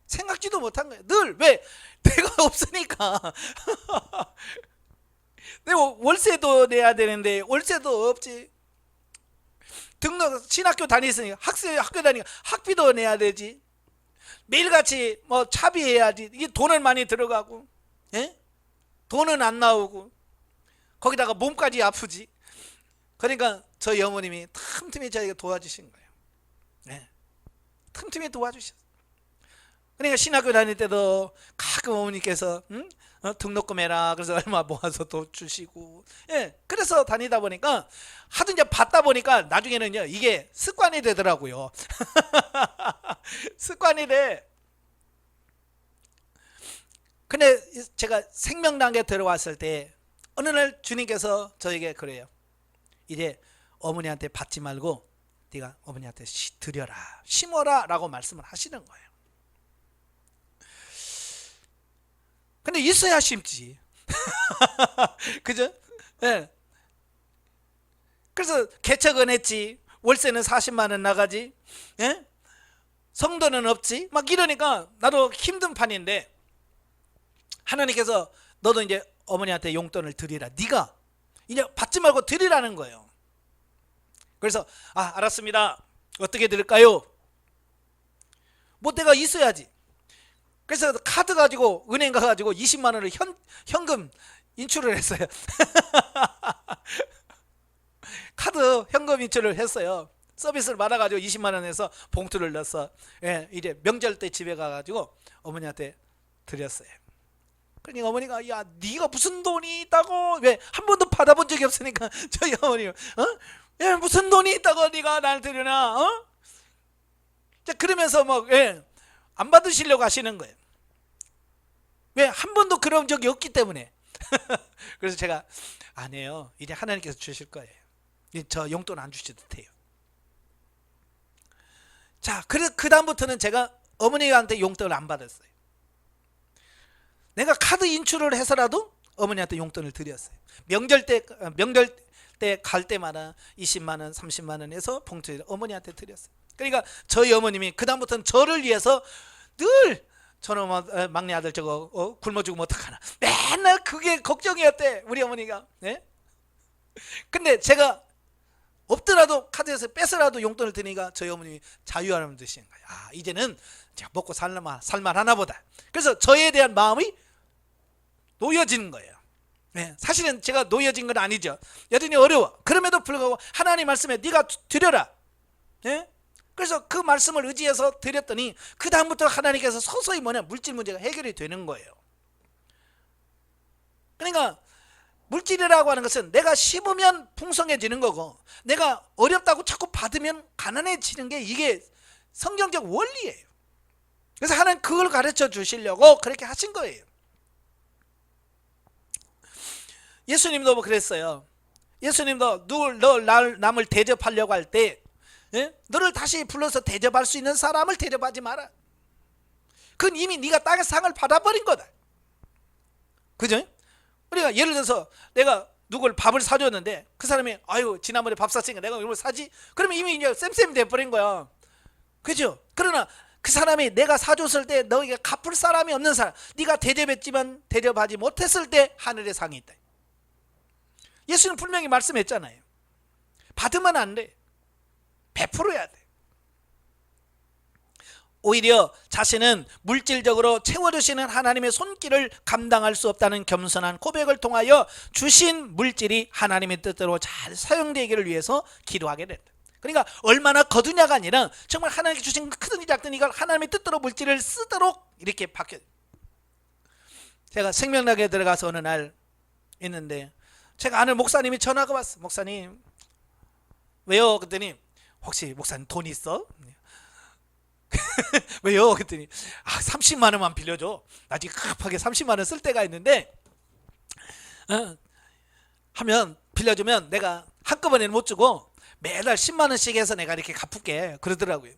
생각지도 못한 거예요. 늘 왜? 내가 없으니까. 내가 월세도 내야 되는데 월세도 없지. 등록 신학교 다니으니까 학교 다니니까 학비도 내야 되지. 매일같이 뭐 차비해야지. 이게 돈을 많이 들어가고, 돈은 안 나오고, 거기다가 몸까지 아프지. 그러니까 저희 어머님이 틈틈이 저에게 도와주신 거예요. 틈틈이 도와주셨어요. 그러니까 신학교 다닐 때도 가끔 어머니께서 등록금 해라 그래서 얼마 모아서 또 주시고. 그래서 다니다 보니까 하도 이제 받다 보니까 나중에는요 이게 습관이 되더라고요. 습관이 돼. 근데 제가 생명당에 들어왔을 때 어느 날 주님께서 저에게 그래요. 이제 어머니한테 받지 말고 네가 어머니한테 드려라, 심어라 라고 말씀을 하시는 거예요. 근데 있어야 심지. 그죠? 그래서 개척은 했지. 월세는 40만 원 나가지. 성도는 없지. 막 이러니까 나도 힘든 판인데 하나님께서 너도 이제 어머니한테 용돈을 드리라. 네가 이제 받지 말고 드리라는 거예요. 그래서 알았습니다. 어떻게 드릴까요? 뭐 내가 있어야지. 그래서 카드 가지고 은행 가가지고 20만 원을 현금 인출을 했어요. 카드 현금 인출을 했어요. 서비스를 받아가지고 20만 원에서 봉투를 넣어서 이제 명절 때 집에 가가지고 어머니한테 드렸어요. 그러니까 어머니가 야 네가 무슨 돈이 있다고, 왜 한 번도 받아본 적이 없으니까 저희 어머니 야 무슨 돈이 있다고 네가 날 드리나. 자, 그러면서 뭐 안 받으시려고 하시는 거예요. 왜? 한 번도 그런 적이 없기 때문에. 그래서 제가 안 해요. 이제 하나님께서 주실 거예요. 저 용돈 안 주셔도 돼요. 자, 그래서 그 다음부터는 제가 어머니한테 용돈을 안 받았어요. 내가 카드 인출을 해서라도 어머니한테 용돈을 드렸어요. 명절 때 갈 때마다 20만 원, 30만 원 해서 봉투에 어머니한테 드렸어요. 그러니까 저희 어머님이 그 다음부터는 저를 위해서 늘 저놈 막내 아들 저거 굶어 죽으면 어떡하나 맨날 그게 걱정이었대, 우리 어머니가. 네? 근데 제가 없더라도 카드에서 뺏으라도 용돈을 드니까 저희 어머님이 자유하라는 뜻인 거예요. 아, 이제는 제가 먹고 살만하나 보다. 그래서 저에 대한 마음이 놓여지는 거예요. 네, 사실은 제가 놓여진 건 아니죠. 여전히 어려워. 그럼에도 불구하고 하나님 말씀에 네가 드려라. 네? 그래서 그 말씀을 의지해서 드렸더니 그 다음부터 하나님께서 서서히 물질 문제가 해결이 되는 거예요. 그러니까 물질이라고 하는 것은 내가 심으면 풍성해지는 거고, 내가 어렵다고 자꾸 받으면 가난해지는 게 이게 성경적 원리예요. 그래서 하나님 그걸 가르쳐 주시려고 그렇게 하신 거예요. 예수님도 뭐 그랬어요. 예수님도 남을 대접하려고 할 때 너를 다시 불러서 대접할 수 있는 사람을 대접하지 마라. 그건 이미 네가 땅의 상을 받아버린 거다. 그죠? 우리가 예를 들어서 내가 누굴 밥을 사줬는데 그 사람이 아유 지난번에 밥 샀으니까 내가 이걸 사지? 그러면 이미 이제 쌤쌤이 돼버린 거야. 그죠? 그러나 그 사람이 내가 사줬을 때 너에게 갚을 사람이 없는 사람, 네가 대접했지만 대접하지 못했을 때 하늘의 상이 있다. 예수는 분명히 말씀했잖아요. 받으면 안 돼. 베풀어야 돼. 오히려 자신은 물질적으로 채워주시는 하나님의 손길을 감당할 수 없다는 겸손한 고백을 통하여 주신 물질이 하나님의 뜻대로 잘 사용되기를 위해서 기도하게 된다. 그러니까 얼마나 거두냐가 아니라 정말 하나님께 주신 크든지 작든 이걸 하나님의 뜻대로 물질을 쓰도록 이렇게 바뀌어요. 제가 생명나게 들어가서 어느 날 있는데 제가 아는 목사님이 전화가 왔어. 목사님 왜요? 그랬더니 혹시 목사님 돈 있어? 왜요? 그랬더니 30만 원만 빌려줘. 나 지금 급하게 30만 원 쓸 때가 있는데 하면 빌려주면 내가 한꺼번에는 못 주고 매달 10만 원씩 해서 내가 이렇게 갚을게 그러더라고요.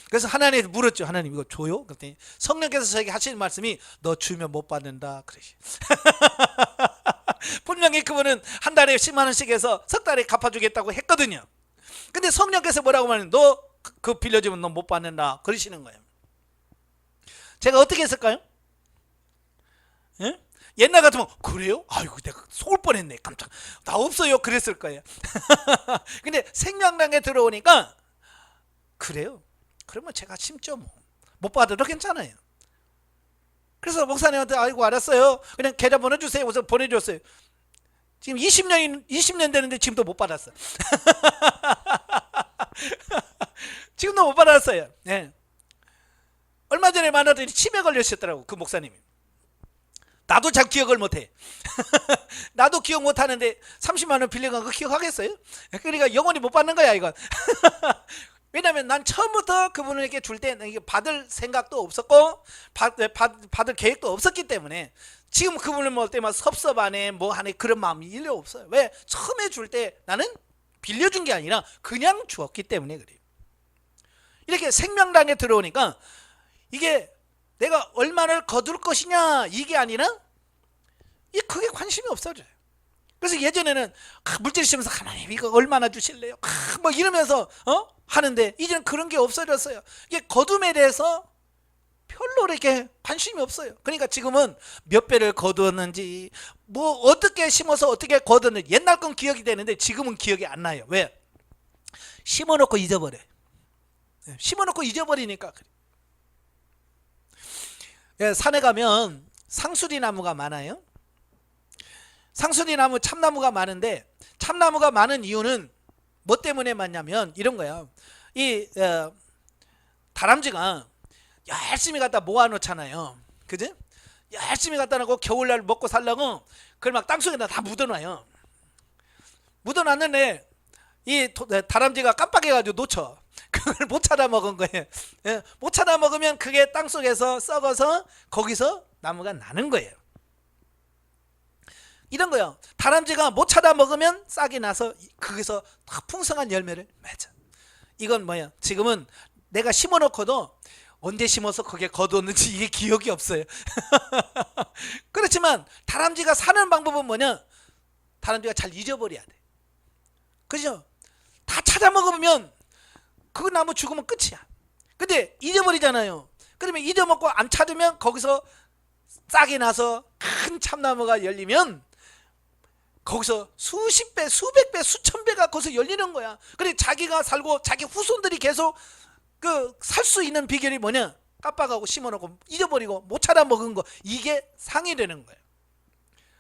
그래서 하나님께 물었죠. 하나님 이거 줘요? 그랬더니 성령께서 저에게 하시는 말씀이 너 주면 못 받는다 그러시. 분명히 그분은 한 달에 10만 원씩 해서 석 달에 갚아주겠다고 했거든요. 근데 성령께서 뭐라고 말하는 너 그 빌려주면 너 못 받는다 그러시는 거예요. 제가 어떻게 했을까요? 예? 옛날 같으면 그래요? 아이고 내가 속을 뻔했네. 깜짝 나 없어요 그랬을 거예요. 근데 생명당에 들어오니까 그래요? 그러면 제가 심죠 뭐. 못 받아도 괜찮아요. 그래서 목사님한테 아이고 알았어요. 그냥 계좌번호 주세요. 그래서 보내줬어요. 지금 20년 되는데 지금도 못 받았어. 지금도 못 받았어요. 네. 얼마 전에 만나더니 치매 걸리셨더라고 그 목사님이. 나도 잘 기억을 못해. 나도 기억 못하는데 30만 원 빌려간 거 기억하겠어요? 그러니까 영원히 못 받는 거야 이건. 왜냐하면 난 처음부터 그분에게 줄 때 받을 생각도 없었고 받을 계획도 없었기 때문에 지금 그분을 볼 때만 섭섭하네 뭐 하네 그런 마음이 일려 없어요. 왜? 처음에 줄 때 나는 빌려준 게 아니라 그냥 주었기 때문에 그래요. 이렇게 생명당에 들어오니까 이게 내가 얼마를 거둘 것이냐 이게 아니라 그게 관심이 없어져요. 그래서 예전에는 물질 있으면서 하나님 이거 얼마나 주실래요? 뭐 이러면서 하는데 이제는 그런 게 없어졌어요. 이게 거둠에 대해서 별로 이렇게 관심이 없어요. 그러니까 지금은 몇 배를 거두었는지 뭐 어떻게 심어서 어떻게 거두었는지 옛날 건 기억이 되는데 지금은 기억이 안 나요. 왜? 심어놓고 잊어버려요. 심어놓고 잊어버리니까 그래. 산에 가면 상수리 나무가 많아요. 상수리 나무, 참나무가 많은데 참나무가 많은 이유는 뭐 때문에 많냐면 이런 거예요. 이 다람쥐가 열심히 갖다 모아놓잖아요. 그지? 열심히 갖다 놓고 겨울날 먹고 살려고 그걸 막 땅속에다 다 묻어놔요. 묻어놨는데 이 다람쥐가 깜빡해가지고 놓쳐. 생명을 못 찾아 먹은 거예요. 예, 못 찾아 먹으면 그게 땅속에서 썩어서 거기서 나무가 나는 거예요. 이런 거요. 다람쥐가 못 찾아 먹으면 싹이 나서 거기서 풍성한 열매를 맺어. 이건 뭐야? 지금은 내가 심어놓고도 언제 심어서 거기에 거두었는지 이게 기억이 없어요. 그렇지만 다람쥐가 사는 방법은 뭐냐? 다람쥐가 잘 잊어버려야 돼. 그죠? 다 찾아 먹으면 그 나무 죽으면 끝이야. 근데 잊어버리잖아요. 그러면 잊어먹고 안 찾으면 거기서 싹이 나서 큰 참나무가 열리면 거기서 수십 배, 수백 배, 수천 배가 거기서 열리는 거야. 그래 자기가 살고 자기 후손들이 계속 그 살 수 있는 비결이 뭐냐? 깜빡하고 심어놓고 잊어버리고 못 찾아 먹은 거, 이게 상이 되는 거예요.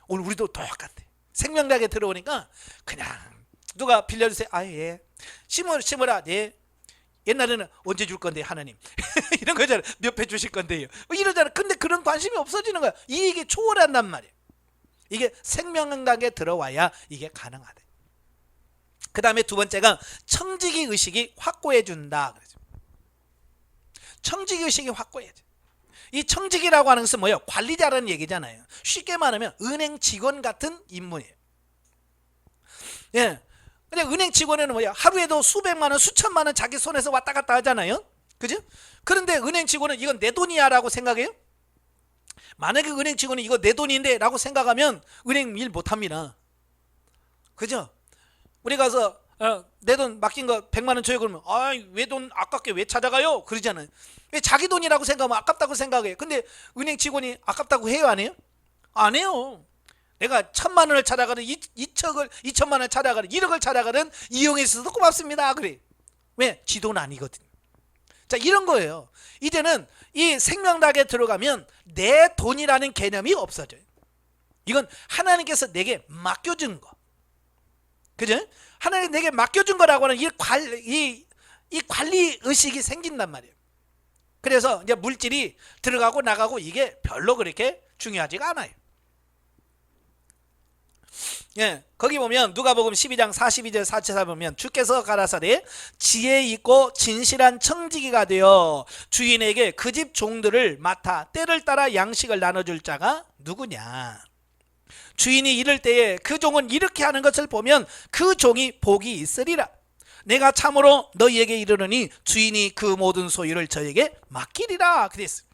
오늘 우리도 똑같아. 생명나게 들어오니까 그냥 누가 빌려주세요. 아, 예. 심어라. 네. 옛날에는 언제 줄 건데 하나님 이런 거잖아. 몇 배 주실 건데요. 이러잖아. 근데 그런 관심이 없어지는 거야. 이게 초월한단 말이에요. 이게 생명나게 들어와야 이게 가능하대. 그 다음에 두 번째가 청지기 의식이 확고해 준다. 청지기 의식이 확고해져. 이 청지기라고 하는 것은 뭐예요? 관리자라는 얘기잖아요. 쉽게 말하면 은행 직원 같은 인물이에요. 예. 근데 은행 직원에는 뭐야? 하루에도 수백만 원, 수천만 원 자기 손에서 왔다 갔다 하잖아요. 그죠? 그런데 은행 직원은 이건 내 돈이야 라고 생각해요? 만약에 은행 직원이 이거 내 돈인데 라고 생각하면 은행 일 못합니다. 그죠? 우리 가서 내 돈 맡긴 거 100만 원 줘요 그러면 왜 돈 아깝게 왜 찾아가요? 그러잖아요. 왜 자기 돈이라고 생각하면 아깝다고 생각해요. 근데 은행 직원이 아깝다고 해요 안 해요? 안 해요. 내가 1000만 원을 찾아가든 2천만 원을 찾아가든 1억을 찾아가든 이용해 주셔서 고맙습니다. 그래. 왜? 지 돈 아니거든. 자, 이런 거예요. 이제는 이 생명락에 들어가면 내 돈이라는 개념이 없어져요. 이건 하나님께서 내게 맡겨준 거. 그죠? 하나님 내게 맡겨준 거라고 하는 이 관리 의식이 생긴단 말이에요. 그래서 이제 물질이 들어가고 나가고 이게 별로 그렇게 중요하지가 않아요. 예, 거기 보면 누가복음 12장 42절 44 보면 주께서 가라사대 지혜 있고 진실한 청지기가 되어 주인에게 그 집 종들을 맡아 때를 따라 양식을 나눠줄 자가 누구냐. 주인이 이럴 때에 그 종은 이렇게 하는 것을 보면 그 종이 복이 있으리라. 내가 참으로 너희에게 이르노니 주인이 그 모든 소유를 저에게 맡기리라 그랬어요.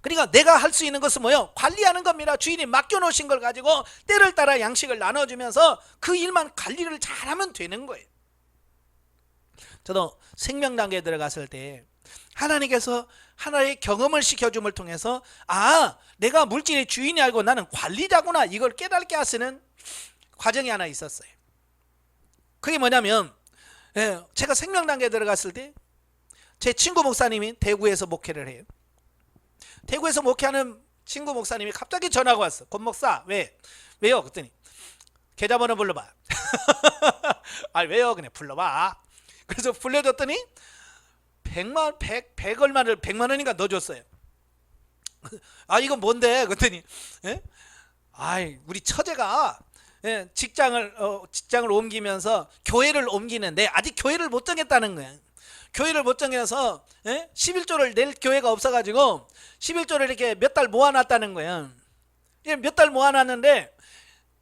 그러니까 내가 할 수 있는 것은 뭐예요? 관리하는 겁니다. 주인이 맡겨놓으신 걸 가지고 때를 따라 양식을 나눠주면서 그 일만 관리를 잘하면 되는 거예요. 저도 생명 단계에 들어갔을 때 하나님께서 하나의 경험을 시켜줌을 통해서 내가 물질의 주인이 알고 나는 관리자구나 이걸 깨닫게 하시는 과정이 하나 있었어요. 그게 뭐냐면 제가 생명 단계에 들어갔을 때 제 친구 목사님이 대구에서 목회를 해요. 대구에서 목회하는 친구 목사님이 갑자기 전화가 왔어. 권 목사 왜요? 그랬더니 계좌번호 불러봐. 왜요? 그냥 불러봐. 그래서 불러줬더니 100 얼마를 100만 원인가 넣어줬어요. 이건 뭔데? 그랬더니 우리 처제가 직장을 옮기면서 교회를 옮기는데 아직 교회를 못 정했다는 거야. 교회를 못 정해서 11조를 낼 교회가 없어가지고 11조를 이렇게 몇 달 모아놨다는 거야. 몇 달 모아놨는데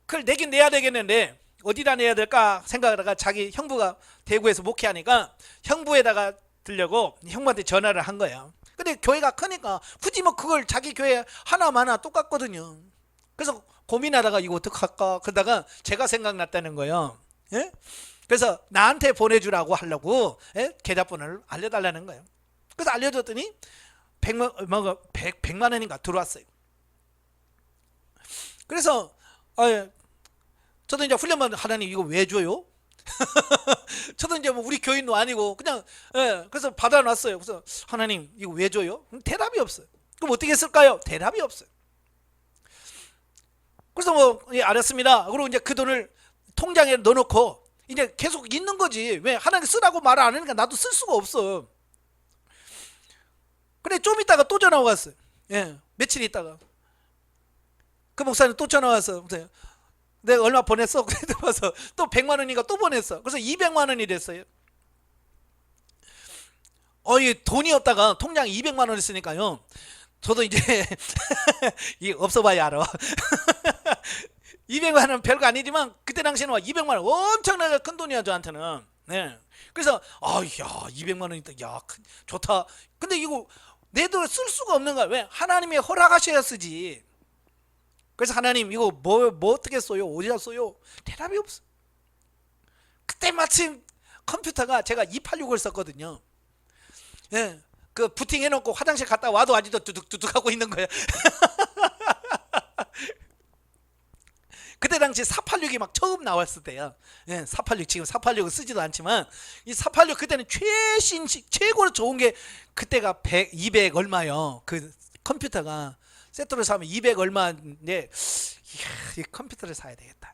그걸 내긴 내야 되겠는데 어디다 내야 될까 생각하다가 자기 형부가 대구에서 목회하니까 형부에다가 들려고 형부한테 전화를 한 거예요. 근데 교회가 크니까 굳이 뭐 그걸 자기 교회 하나마나 똑같거든요. 그래서 고민하다가 이거 어떡할까 그러다가 제가 생각났다는 거예요. 그래서 나한테 보내주라고 하려고 계좌번호를 알려달라는 거예요. 그래서 알려줬더니 100만 원인가 들어왔어요. 그래서 저도 이제 훈련만 하나님 이거 왜 줘요? 저도 이제 뭐 우리 교인도 아니고 그냥 그래서 받아놨어요. 그래서 하나님 이거 왜 줘요? 대답이 없어요. 그럼 어떻게 했을까요? 대답이 없어요. 그래서 알았습니다. 그리고 이제 그 돈을 통장에 넣어놓고 이제 계속 있는 거지. 왜? 하나님 쓰라고 말을 안 하니까 나도 쓸 수가 없어. 근데 좀 있다가 또 전화 왔어요. 며칠 있다가 그 목사님 또 전화 왔어. 내가 얼마 보냈어? 그래서 또 100만 원인가 또 보냈어. 그래서 200만 원이 됐어요. 이 돈이 없다가 통장에 200만 원 있으니까요. 저도 이제 이 없어봐야 알아. 200만 원 별거 아니지만 그때 당시에는 200만 원 엄청나게 큰 돈이야 저한테는. 네. 그래서 야 200만 원 있다. 야 좋다. 근데 이거 내 돈을 쓸 수가 없는 거야. 왜? 하나님이 허락하셔야 쓰지. 그래서 하나님 이거 뭐 어떻게 써요? 어디다 써요? 대답이 없어. 그때 마침 컴퓨터가 제가 286을 썼거든요. 예. 그 부팅 해놓고 화장실 갔다 와도 아직도 두둑두둑 하고 있는 거예요. 그때 당시 486이 막 처음 나왔을 때요. 예, 486 지금 486은 쓰지도 않지만 이 486 그때는 최고로 좋은 게 그때가 100, 200 얼마요. 그 컴퓨터가 세트로 사면 200 얼마인데 이 컴퓨터를 사야 되겠다.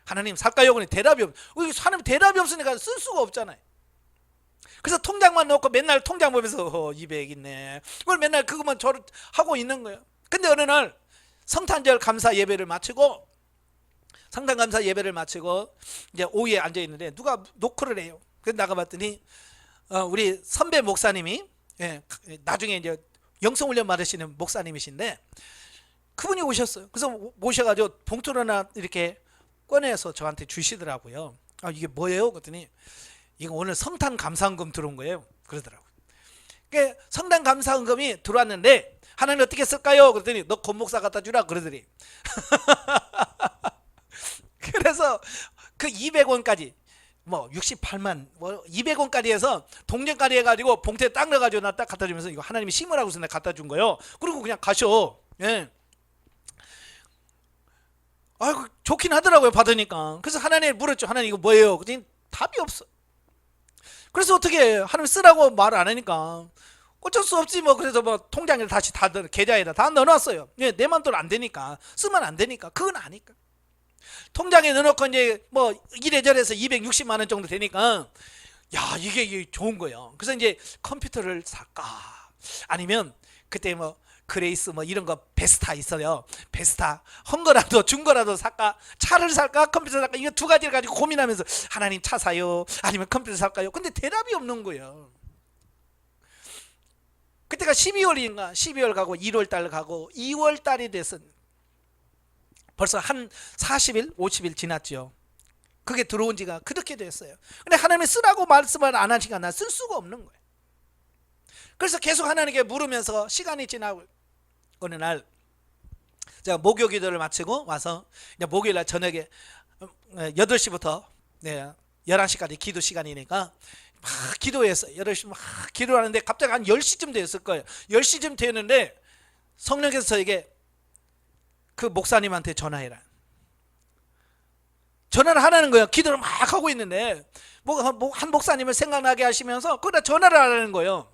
하나님 살까요? 그러니 대답이 없. 하나님 대답이 없으니까 쓸 수가 없잖아요. 그래서 통장만 넣고 맨날 통장 보면서 200 있네. 그걸 맨날 그것만 하고 있는 거예요. 근데 어느 날 성탄절 감사 예배를 마치고 성탄 감사 예배를 마치고 이제 오후에 앉아 있는데 누가 노크를 해요. 그래서 나가봤더니 우리 선배 목사님이 나중에 이제 영성훈련 받으시는 목사님이신데 그분이 오셨어요. 그래서 모셔가지고 봉투를 하나 이렇게 꺼내서 저한테 주시더라고요. 이게 뭐예요? 그랬더니 이거 오늘 성탄 감사헌금 들어온 거예요. 그러더라고요. 그러니까 성탄 감사헌금이 들어왔는데 하나님 어떻게 쓸까요? 그랬더니 너 권목사 갖다 주라 그러더니 그래서 그 200원까지 뭐 68만 뭐 200원까지 해서 동전까지 해가지고 봉투에 딱 넣어가지고 나 딱 갖다 주면서 이거 하나님이 심으라고 해서 내가 갖다 준 거예요. 그리고 그냥 가셔. 예. 아이고 좋긴 하더라고요 받으니까. 그래서 하나님 물었죠. 하나님 이거 뭐예요? 그랬더니 답이 없어. 그래서 어떻게 해? 하나님 쓰라고 말 안 하니까 어쩔 수 없지 뭐. 그래서 뭐 통장에 다시 다 계좌에다 다 넣어놨어요. 예, 내 맘대로 안 되니까 쓰면 안 되니까 그건 아니까 통장에 넣어놓고 이제 뭐 이래저래서 260만 원 정도 되니까 야 이게 좋은 거예요. 그래서 이제 컴퓨터를 살까 아니면 그때 뭐 그레이스 뭐 이런 거 베스타 있어요. 베스타 헌 거라도 준 거라도 살까 차를 살까 컴퓨터 살까 이거 두 가지를 가지고 고민하면서 하나님 차 사요 아니면 컴퓨터 살까요? 근데 대답이 없는 거예요. 그때가 12월인가 12월 가고 1월 달 가고 2월 달이 돼서 벌써 한 40일 50일 지났죠. 그게 들어온 지가 그렇게 됐어요. 근데 하나님이 쓰라고 말씀을 안 하시니까 나 쓸 수가 없는 거예요. 그래서 계속 하나님께 물으면서 시간이 지나고 어느 날 제가 목요 기도를 마치고 와서 이제 목요일 날 저녁에 8시부터 11시까지 기도 시간이니까 막 기도했어요. 8시 막 기도하는데 갑자기 한 10시쯤 됐을 거예요. 10시쯤 되는데 성령께서 저에게 그 목사님한테 전화해라. 전화를 하라는 거예요. 기도를 막 하고 있는데 한 목사님을 생각나게 하시면서 그러다 전화를 하라는 거예요.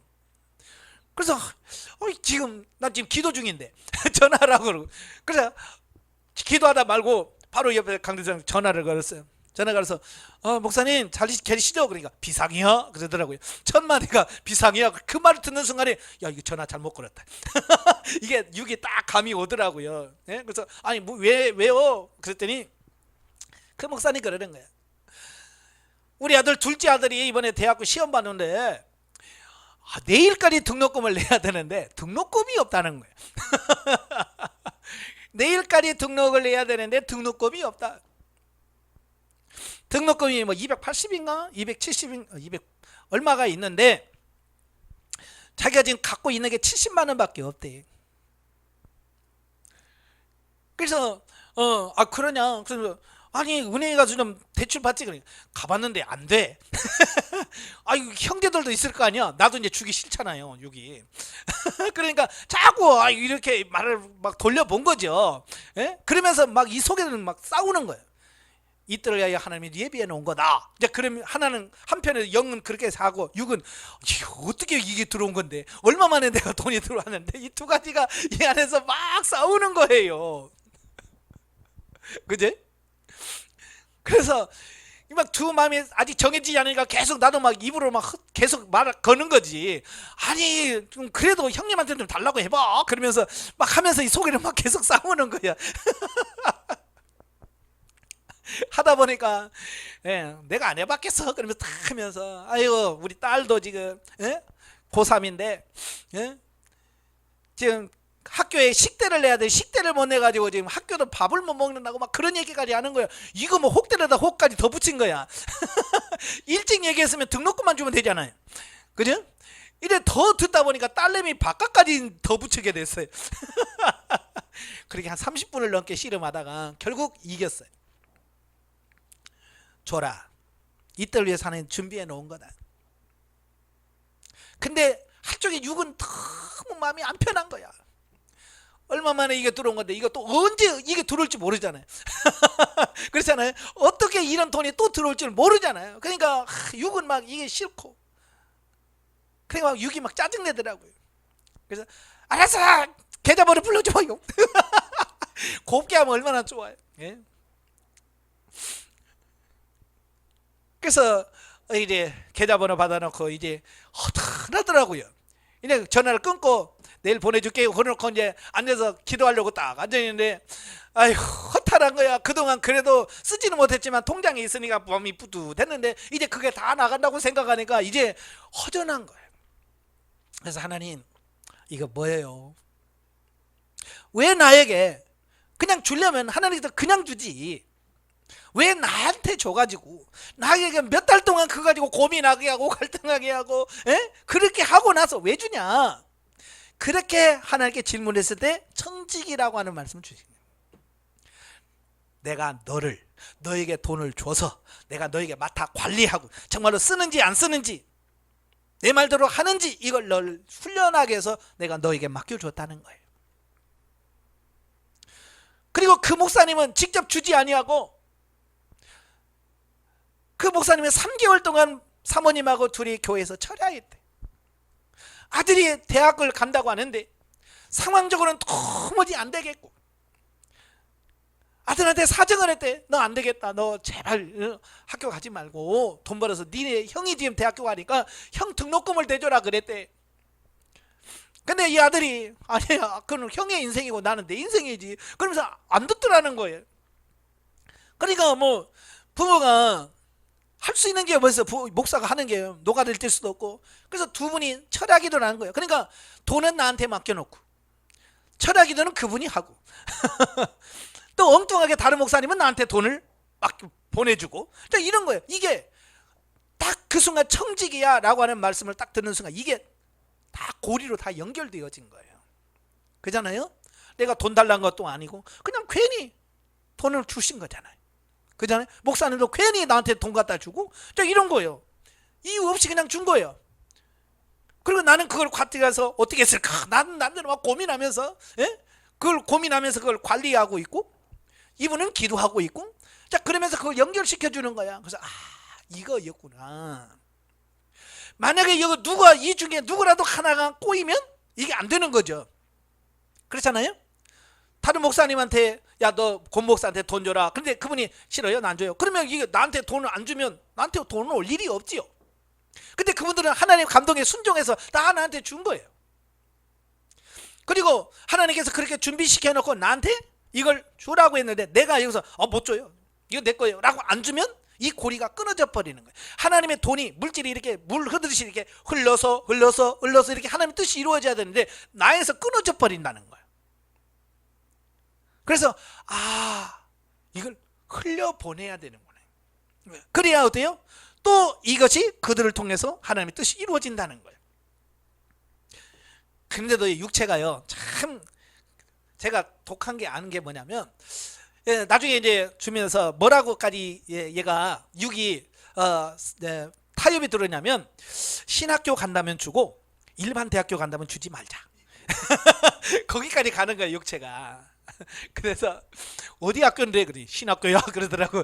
그래서 지금 난 지금 기도 중인데 전화하라고 그러고 그래서 기도하다 말고 바로 옆에 강대장 전화를 걸었어요. 전화 걸어서 목사님 잘 계시죠? 그러니까 비상이요 그러더라고요. 첫 마디가 비상이야. 그 말을 듣는 순간에 야 이거 전화 잘못 걸었다. 이게 육이 딱 감이 오더라고요. 네? 그래서 아니 뭐 왜요? 그랬더니 그 목사님 그러는 거예요. 우리 아들 둘째 아들이 이번에 대학교 시험 봤는데 내일까지 등록금을 내야 되는데 등록금이 없다는 거예요. 내일까지 등록을 내야 되는데 등록금이 없다. 등록금이 뭐 280인가 270인가 200 얼마가 있는데 자기가 지금 갖고 있는 게 70만 원밖에 없대. 그래서 그러냐? 그래서 아니 은행에 가서 좀 대출 받지. 그러니까 가봤는데 안 돼. 아유 형제들도 있을 거 아니야. 나도 이제 주기 싫잖아요. 여기. 그러니까 자꾸 이렇게 말을 막 돌려본 거죠. 예? 그러면서 막 이 속에는 막 싸우는 거예요. 이때를 위하여 하나님이 예비해 놓은 거다. 이제 그러면 하나는 한편에 영은 그렇게 사고 육은 어떻게 이게 들어온 건데 얼마 만에 내가 돈이 들어왔는데 이 두 가지가 이 안에서 막 싸우는 거예요. 그제? 그래서 막 두 마음이 아직 정해지지 않으니까 계속 나도 막 입으로 막 계속 말 거는 거지. 아니 좀 그래도 형님한테 좀 달라고 해봐. 그러면서 막 하면서 이 속에는 막 계속 싸우는 거야. 하다 보니까 내가 안 해봤겠어 그러면서 딱 하면서 아이고 우리 딸도 지금 고3인데 지금 학교에 식대를 내야 돼. 식대를 못 내가지고 지금 학교도 밥을 못 먹는다고 막 그런 얘기까지 하는 거야. 이거 뭐 혹대에다 혹까지 더 붙인 거야. 일찍 얘기했으면 등록금만 주면 되잖아요. 그죠? 이래 더 듣다 보니까 딸내미 바깥까지 더 붙이게 됐어요. 그렇게 한 30분을 넘게 씨름하다가 결국 이겼어요. 줘라. 이때를 위해서 하나님 준비해 놓은 거다. 근데 한쪽에 육은 너무 마음이 안 편한 거야. 얼마 만에 이게 들어온 건데 이거 또 언제 이게 들어올지 모르잖아요. 그렇잖아요. 어떻게 이런 돈이 또 들어올지 모르잖아요. 그러니까 육은 막 이게 싫고 그러니까 막 육이 막 짜증내더라고요. 그래서 알았어 계좌번호 불러줘요. 곱게 하면 얼마나 좋아요. 예? 그래서 이제 계좌번호 받아놓고 이제 허탈하더라고요. 이제 전화를 끊고 내일 보내줄게요. 그러놓고 이제 앉아서 기도하려고 딱 앉아있는데 아휴 허탈한 거야. 그동안 그래도 쓰지는 못했지만 통장에 있으니까 마음이 뿌듯했는데 이제 그게 다 나간다고 생각하니까 이제 허전한 거예요. 그래서 하나님 이거 뭐예요? 왜 나에게 그냥 주려면 하나님께서 그냥 주지 왜 나한테 줘가지고 나에게 몇 달 동안 그거 가지고 고민하게 하고 갈등하게 하고 그렇게 하고 나서 왜 주냐? 그렇게 하나님께 질문했을 때 청지기라고 하는 말씀을 주십니다. 내가 너에게 돈을 줘서 내가 너에게 맡아 관리하고 정말로 쓰는지 안 쓰는지 내 말대로 하는지 이걸 널 훈련하게 해서 내가 너에게 맡겨줬다는 거예요. 그리고 그 목사님은 직접 주지 아니하고 그 목사님은 3개월 동안 사모님하고 둘이 교회에서 철야했대. 아들이 대학을 간다고 하는데 상황적으로는 도무지 안 되겠고 아들한테 사정을 했대. 너 안 되겠다. 너 제발 학교 가지 말고 돈 벌어서 니네 형이 지금 대학교 가니까 형 등록금을 대줘라 그랬대. 근데 이 아들이 아니야 그건 형의 인생이고 나는 내 인생이지 그러면서 안 듣더라는 거예요. 그러니까 뭐 부모가 할 수 있는 게 뭐였어? 목사가 하는 게 노가다를 뛸 수도 없고 그래서 두 분이 철야기도를 하는 거예요. 그러니까 돈은 나한테 맡겨놓고 철야기도는 그분이 하고 또 엉뚱하게 다른 목사님은 나한테 돈을 막 보내주고 이런 거예요. 이게 딱 그 순간 청지기야 라고 하는 말씀을 딱 듣는 순간 이게 다 고리로 다 연결되어진 거예요. 그잖아요. 내가 돈 달라는 것도 아니고 그냥 괜히 돈을 주신 거잖아요. 그잖아요. 목사님도 괜히 나한테 돈 갖다 주고 이런 거예요. 이유 없이 그냥 준 거예요. 그리고 나는 그걸 가져가서 어떻게 했을까 나는 남대로 막 고민하면서 그걸 고민하면서 그걸 관리하고 있고 이분은 기도하고 있고 그러면서 그걸 연결시켜 주는 거야. 그래서 이거였구나. 만약에 이거 누가 이 중에 누구라도 하나가 꼬이면 이게 안 되는 거죠. 그렇잖아요. 다른 목사님한테 야 너 권 목사한테 돈 줘라. 근데 그분이 싫어요? 안 줘요. 그러면 이게 나한테 돈을 안 주면 나한테 돈을 올 일이 없지요. 근데 그분들은 하나님 감동에 순종해서 나한테 준 거예요. 그리고 하나님께서 그렇게 준비시켜 놓고 나한테 이걸 주라고 했는데 내가 여기서 못 줘요. 이거 내 거예요. 라고 안 주면 이 고리가 끊어져 버리는 거예요. 하나님의 돈이 물질이 이렇게 물 흐르듯이 이렇게 흘러서 이렇게 하나님의 뜻이 이루어져야 되는데 나에서 끊어져 버린다는 거예요. 그래서 이걸 흘려보내야 되는구나. 그래야 어때요? 또 이것이 그들을 통해서 하나님의 뜻이 이루어진다는 거예요. 그런데도 육체가요 참 제가 독한 게 아는 게 뭐냐면 나중에 이제 주면서 뭐라고까지 얘가 육이 타협이 들었냐면 신학교 간다면 주고 일반 대학교 간다면 주지 말자. 거기까지 가는 거예요 육체가. 그래서 어디 학교인데 그래 신학교야 그러더라고.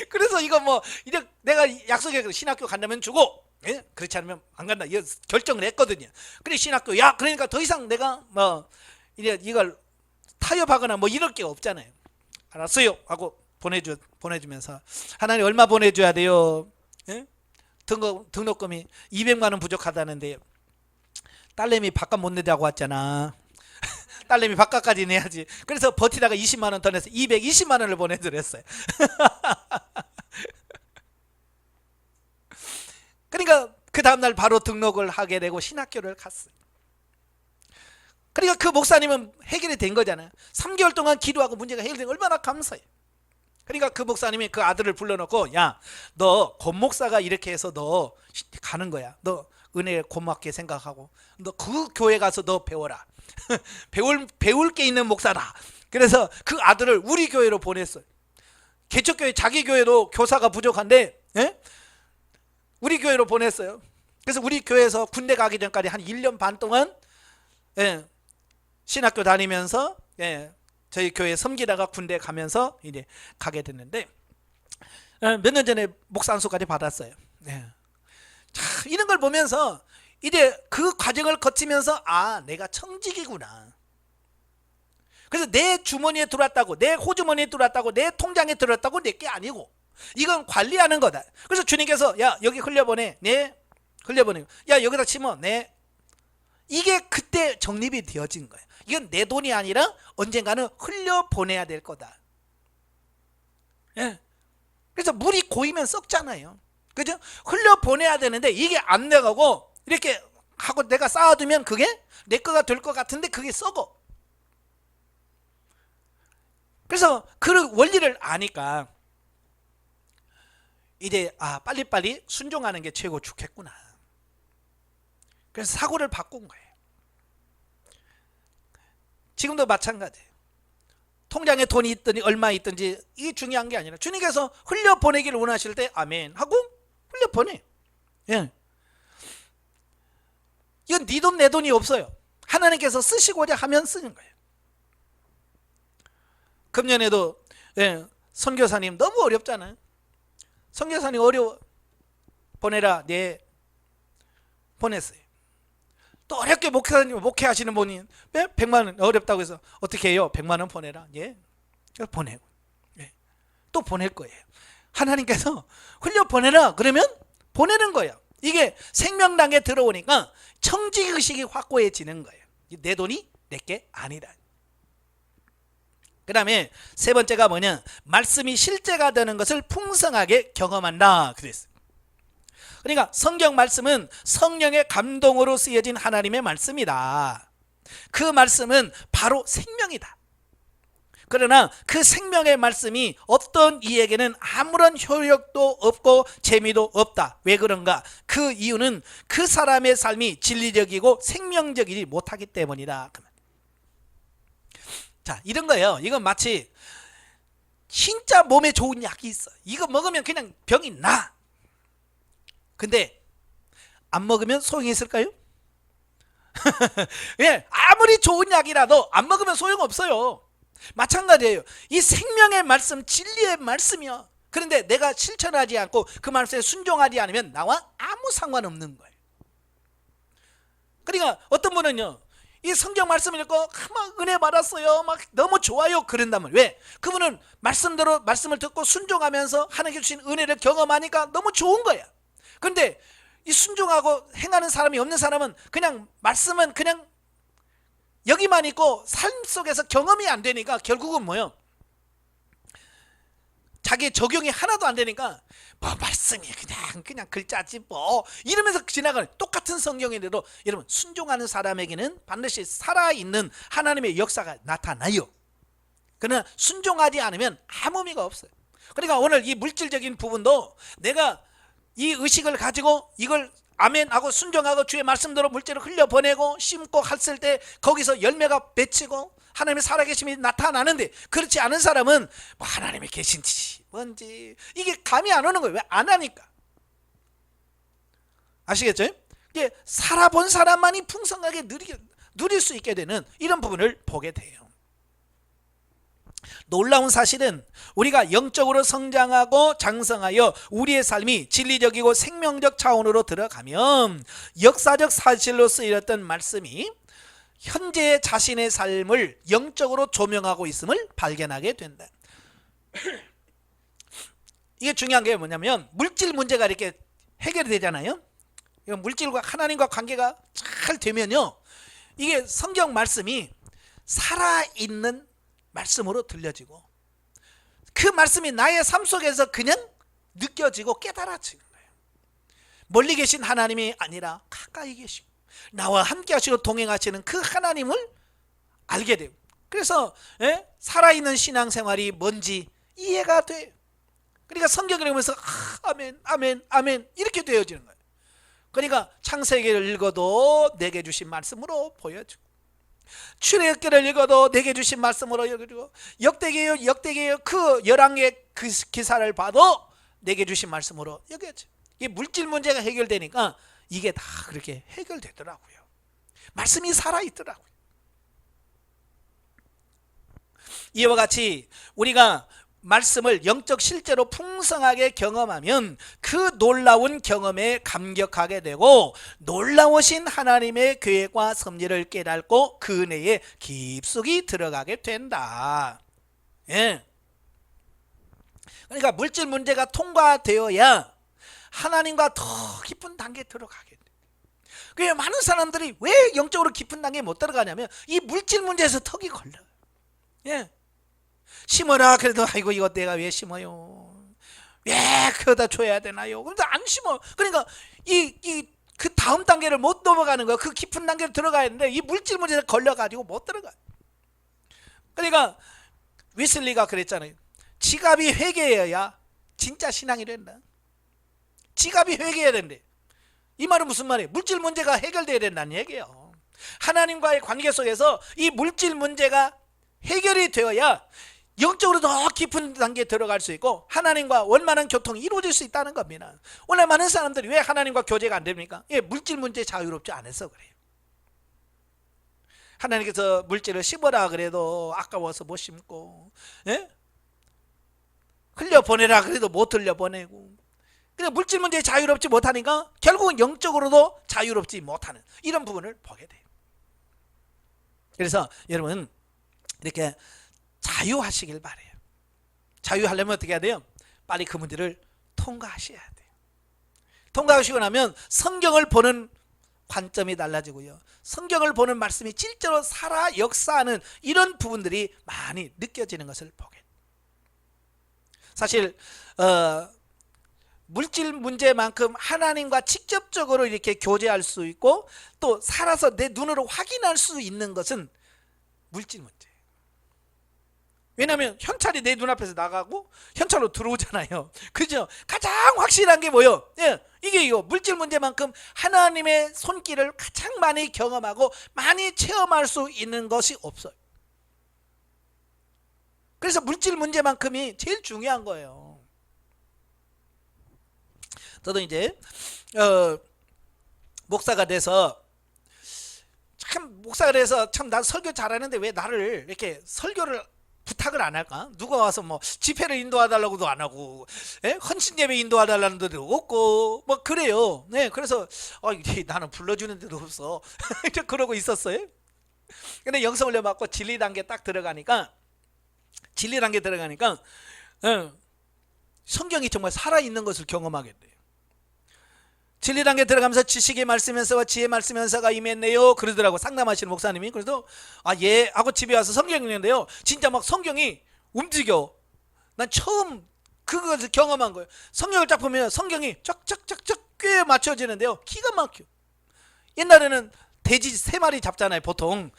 그래서 이거 뭐 이제 내가 약속해 신학교 간다면 주고 그렇지 않으면 안 간다 결정을 했거든요. 그래 신학교 야 그러니까 더 이상 내가 뭐 이제 이걸 타협하거나 뭐 이럴 게 없잖아요. 알았어요 하고 보내주면서 하나님 얼마 보내줘야 돼요? 등록금이 200만 원 부족하다는데 딸내미 바깥 못 내자고 왔잖아. 딸내미 밥값까지 내야지. 그래서 버티다가 20만 원 더 내서 220만 원을 보내드렸어요. 그러니까 그 다음날 바로 등록을 하게 되고 신학교를 갔어요. 그러니까 그 목사님은 해결이 된 거잖아요. 3개월 동안 기도하고 문제가 해결된 거 얼마나 감사해요. 그러니까 그 목사님이 그 아들을 불러놓고, 야, 너 권목사가 이렇게 해서 너 가는 거야. 너 은혜 고맙게 생각하고 너 그 교회 가서 너 배워라. 배울 게 있는 목사다. 그래서 그 아들을 우리 교회로 보냈어요. 개척교회 자기 교회도 교사가 부족한데 우리 교회로 보냈어요. 그래서 우리 교회에서 군대 가기 전까지 한 1년 반 동안 신학교 다니면서 저희 교회 섬기다가 군대 가면서 이제 가게 됐는데 몇 년 전에 목사 안수까지 받았어요. 자, 이런 걸 보면서 이제 그 과정을 거치면서 내가 청직이구나. 그래서 내 주머니에 들어왔다고, 내 호주머니에 들어왔다고, 내 통장에 들어왔다고 내 게 아니고 이건 관리하는 거다. 그래서 주님께서 야 여기 흘려보내, 네 흘려보내, 야 여기다 심어, 네. 이게 그때 정립이 되어진 거예요. 이건 내 돈이 아니라 언젠가는 흘려보내야 될 거다. 그래서 물이 고이면 썩잖아요. 그죠? 흘려보내야 되는데 이게 안 돼가고 이렇게 하고 내가 쌓아두면 그게 내 거가 될 것 같은데 그게 썩어. 그래서 그 원리를 아니까 이제 빨리빨리 순종하는 게 최고 좋겠구나. 그래서 사고를 바꾼 거예요. 지금도 마찬가지예요. 통장에 돈이 있든지 얼마 있든지 이게 중요한 게 아니라 주님께서 흘려보내기를 원하실 때 아멘 하고 흘려보내. 이건 네 돈 내 돈이 없어요. 하나님께서 쓰시고자 하면 쓰는 거예요. 금년에도 선교사님 너무 어렵잖아요. 선교사님 어려워. 보내라. 네, 보냈어요. 또 어렵게 목회하시는 분이 100만 원 어렵다고 해서 어떻게 해요? 100만 원 보내라. 보내고 또 보낼 거예요. 하나님께서 흘려보내라 그러면 보내는 거예요. 이게 생명당에 들어오니까 청지의식이 확고해지는 거예요. 내 돈이 내게 아니다. 그 다음에 세 번째가 뭐냐, 말씀이 실제가 되는 것을 풍성하게 경험한다 그랬어요. 그러니까 성경 말씀은 성령의 감동으로 쓰여진 하나님의 말씀이다. 그 말씀은 바로 생명이다. 그러나 그 생명의 말씀이 어떤 이에게는 아무런 효력도 없고 재미도 없다. 왜 그런가? 그 이유는 그 사람의 삶이 진리적이고 생명적이지 못하기 때문이다. 자, 이런 거예요. 이건 마치 진짜 몸에 좋은 약이 있어. 이거 먹으면 그냥 병이 나. 근데 안 먹으면 소용이 있을까요? 아무리 좋은 약이라도 안 먹으면 소용없어요. 마찬가지예요. 이 생명의 말씀, 진리의 말씀이요. 그런데 내가 실천하지 않고 그 말씀에 순종하지 않으면 나와 아무 상관없는 거예요. 그러니까 어떤 분은요, 이 성경 말씀을 읽고 막 은혜 받았어요, 막 너무 좋아요 그런다면, 왜? 그분은 말씀대로 말씀을 듣고 순종하면서 하나님께 주신 은혜를 경험하니까 너무 좋은 거야. 그런데 이 순종하고 행하는 사람이 없는 사람은 그냥 말씀은 그냥 여기만 있고 삶 속에서 경험이 안 되니까 결국은 뭐예요? 자기 적용이 하나도 안 되니까 말씀이 그냥 글자지 뭐 이러면서 지나가는, 똑같은 성경인데도 여러분 순종하는 사람에게는 반드시 살아있는 하나님의 역사가 나타나요. 그러나 순종하지 않으면 아무 의미가 없어요. 그러니까 오늘 이 물질적인 부분도 내가 이 의식을 가지고 이걸 아멘하고 순종하고 주의 말씀대로 물질을 흘려보내고 심고 했을 때 거기서 열매가 맺히고 하나님의 살아계심이 나타나는데, 그렇지 않은 사람은 뭐 하나님이 계신지 뭔지 이게 감이 안 오는 거예요. 왜? 안 하니까. 아시겠죠? 이게 살아본 사람만이 풍성하게 누릴 수 있게 되는 이런 부분을 보게 돼요. 놀라운 사실은 우리가 영적으로 성장하고 장성하여 우리의 삶이 진리적이고 생명적 차원으로 들어가면 역사적 사실로 쓰였던 말씀이 현재의 자신의 삶을 영적으로 조명하고 있음을 발견하게 된다. 이게 중요한 게 뭐냐면, 물질 문제가 이렇게 해결이 되잖아요. 물질과 하나님과 관계가 잘 되면요, 이게 성경 말씀이 살아있는 말씀으로 들려지고 그 말씀이 나의 삶 속에서 그냥 느껴지고 깨달아지는 거예요. 멀리 계신 하나님이 아니라 가까이 계시고 나와 함께 하시고 동행하시는 그 하나님을 알게 돼요. 그래서 살아있는 신앙생활이 뭔지 이해가 돼요. 그러니까 성경을 읽으면서 아멘 아멘 아멘 이렇게 되어지는 거예요. 그러니까 창세기를 읽어도 내게 주신 말씀으로 보여주고 출애굽기를 읽어도 내게 주신 말씀으로 여겨주고 역대기요 그 열왕의 그 기사를 봐도 내게 주신 말씀으로 여겨져. 이 물질 문제가 해결되니까 이게 다 그렇게 해결되더라고요. 말씀이 살아있더라고요. 이와 같이 우리가 말씀을 영적 실제로 풍성하게 경험하면 그 놀라운 경험에 감격하게 되고 놀라우신 하나님의 계획과 섭리를 깨닫고 그 은혜에 깊숙이 들어가게 된다. 그러니까 물질 문제가 통과되어야 하나님과 더 깊은 단계에 들어가게 돼. 그래서 많은 사람들이 왜 영적으로 깊은 단계에 못 들어가냐면 이 물질 문제에서 턱이 걸려요. 심어라 그래도 아이고 이거 내가 왜 심어요? 왜 그거다 줘야 되나요? 근데 안 심어. 그러니까 그 다음 단계를 못 넘어가는 거예요. 그 깊은 단계로 들어가야 되는데 이 물질 문제에 걸려가지고 못 들어가요. 그러니까 웨슬리가 그랬잖아요. 지갑이 회개해야 진짜 신앙이 된다. 지갑이 회개해야 된대. 이 말은 무슨 말이에요? 물질 문제가 해결돼야 된다는 얘기예요. 하나님과의 관계 속에서 이 물질 문제가 해결이 되어야 영적으로 더 깊은 단계에 들어갈 수 있고 하나님과 원만한 교통이 이루어질 수 있다는 겁니다. 오늘 많은 사람들이 왜 하나님과 교제가 안 됩니까? 물질 문제 자유롭지 않아서 그래요. 하나님께서 물질을 심어라 그래도 아까워서 못 심고 흘려보내라 그래도 못 흘려보내고 그냥 물질 문제에 자유롭지 못하니까 결국은 영적으로도 자유롭지 못하는 이런 부분을 보게 돼요. 그래서 여러분 이렇게 자유하시길 바래요. 자유하려면 어떻게 해야 돼요? 빨리 그 문제를 통과하셔야 돼요. 통과하시고 나면 성경을 보는 관점이 달라지고요. 성경을 보는 말씀이 실제로 살아 역사하는 이런 부분들이 많이 느껴지는 것을 보게 돼요. 사실 물질 문제만큼 하나님과 직접적으로 이렇게 교제할 수 있고 또 살아서 내 눈으로 확인할 수 있는 것은 물질 문제예요. 왜냐하면 현찰이 내 눈앞에서 나가고 현찰로 들어오잖아요. 그죠? 가장 확실한 게 뭐예요? 이게 이거 물질 문제만큼 하나님의 손길을 가장 많이 경험하고 많이 체험할 수 있는 것이 없어요. 그래서 물질 문제만큼이 제일 중요한 거예요. 저도 이제 목사가 돼서 참 나 설교 잘하는데 왜 나를 이렇게 설교를 부탁을 안 할까? 누가 와서 뭐 집회를 인도해달라고도 안 하고 헌신예배 인도해달라는 데도 없고 뭐 그래요. 그래서 나는 불러주는 데도 없어. 그러고 있었어요. 근데 영성훈련 받고 진리 단계 딱 들어가니까 성경이 정말 살아있는 것을 경험하게 돼요. 진리 단계 들어가면서 지식의 말씀면서와 지혜 말씀면서가 임했네요 그러더라고 상담하시는 목사님이. 그래서 예 하고 집에 와서 성경 읽는데요 진짜 막 성경이 움직여. 난 처음 그것을 경험한 거예요. 성경을 딱 보면 성경이 쫙쫙쫙쫙 꽤 맞춰지는데요 기가 막혀. 옛날에는 돼지 3마리 잡잖아요 보통.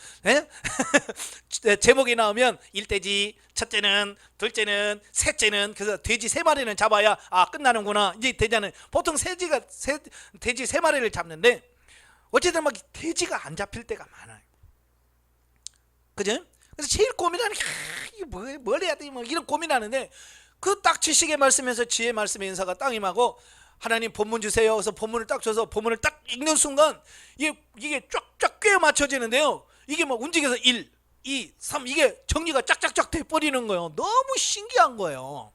제목이 나오면 1돼지, 첫째는, 둘째는, 셋째는. 그래서 돼지 3마리는 잡아야 끝나는구나 이제 되잖아요. 보통 돼지 3마리를 잡는데 어쨌든 막 돼지가 안 잡힐 때가 많아요. 그죠? 그래서 제일 고민하는 게 이게 뭘 해야 돼? 뭐 이런 고민하는데 그 딱 지식의 말씀에서 지혜 말씀의 인사가 딱 임하고 하나님 본문 주세요. 그래서 본문을 딱 줘서 본문을 딱 읽는 순간 이게 쫙쫙 꿰어 맞춰지는데요. 이게 막 움직여서 1, 2, 3 이게 정리가 쫙쫙쫙 돼버리는 거예요. 너무 신기한 거예요.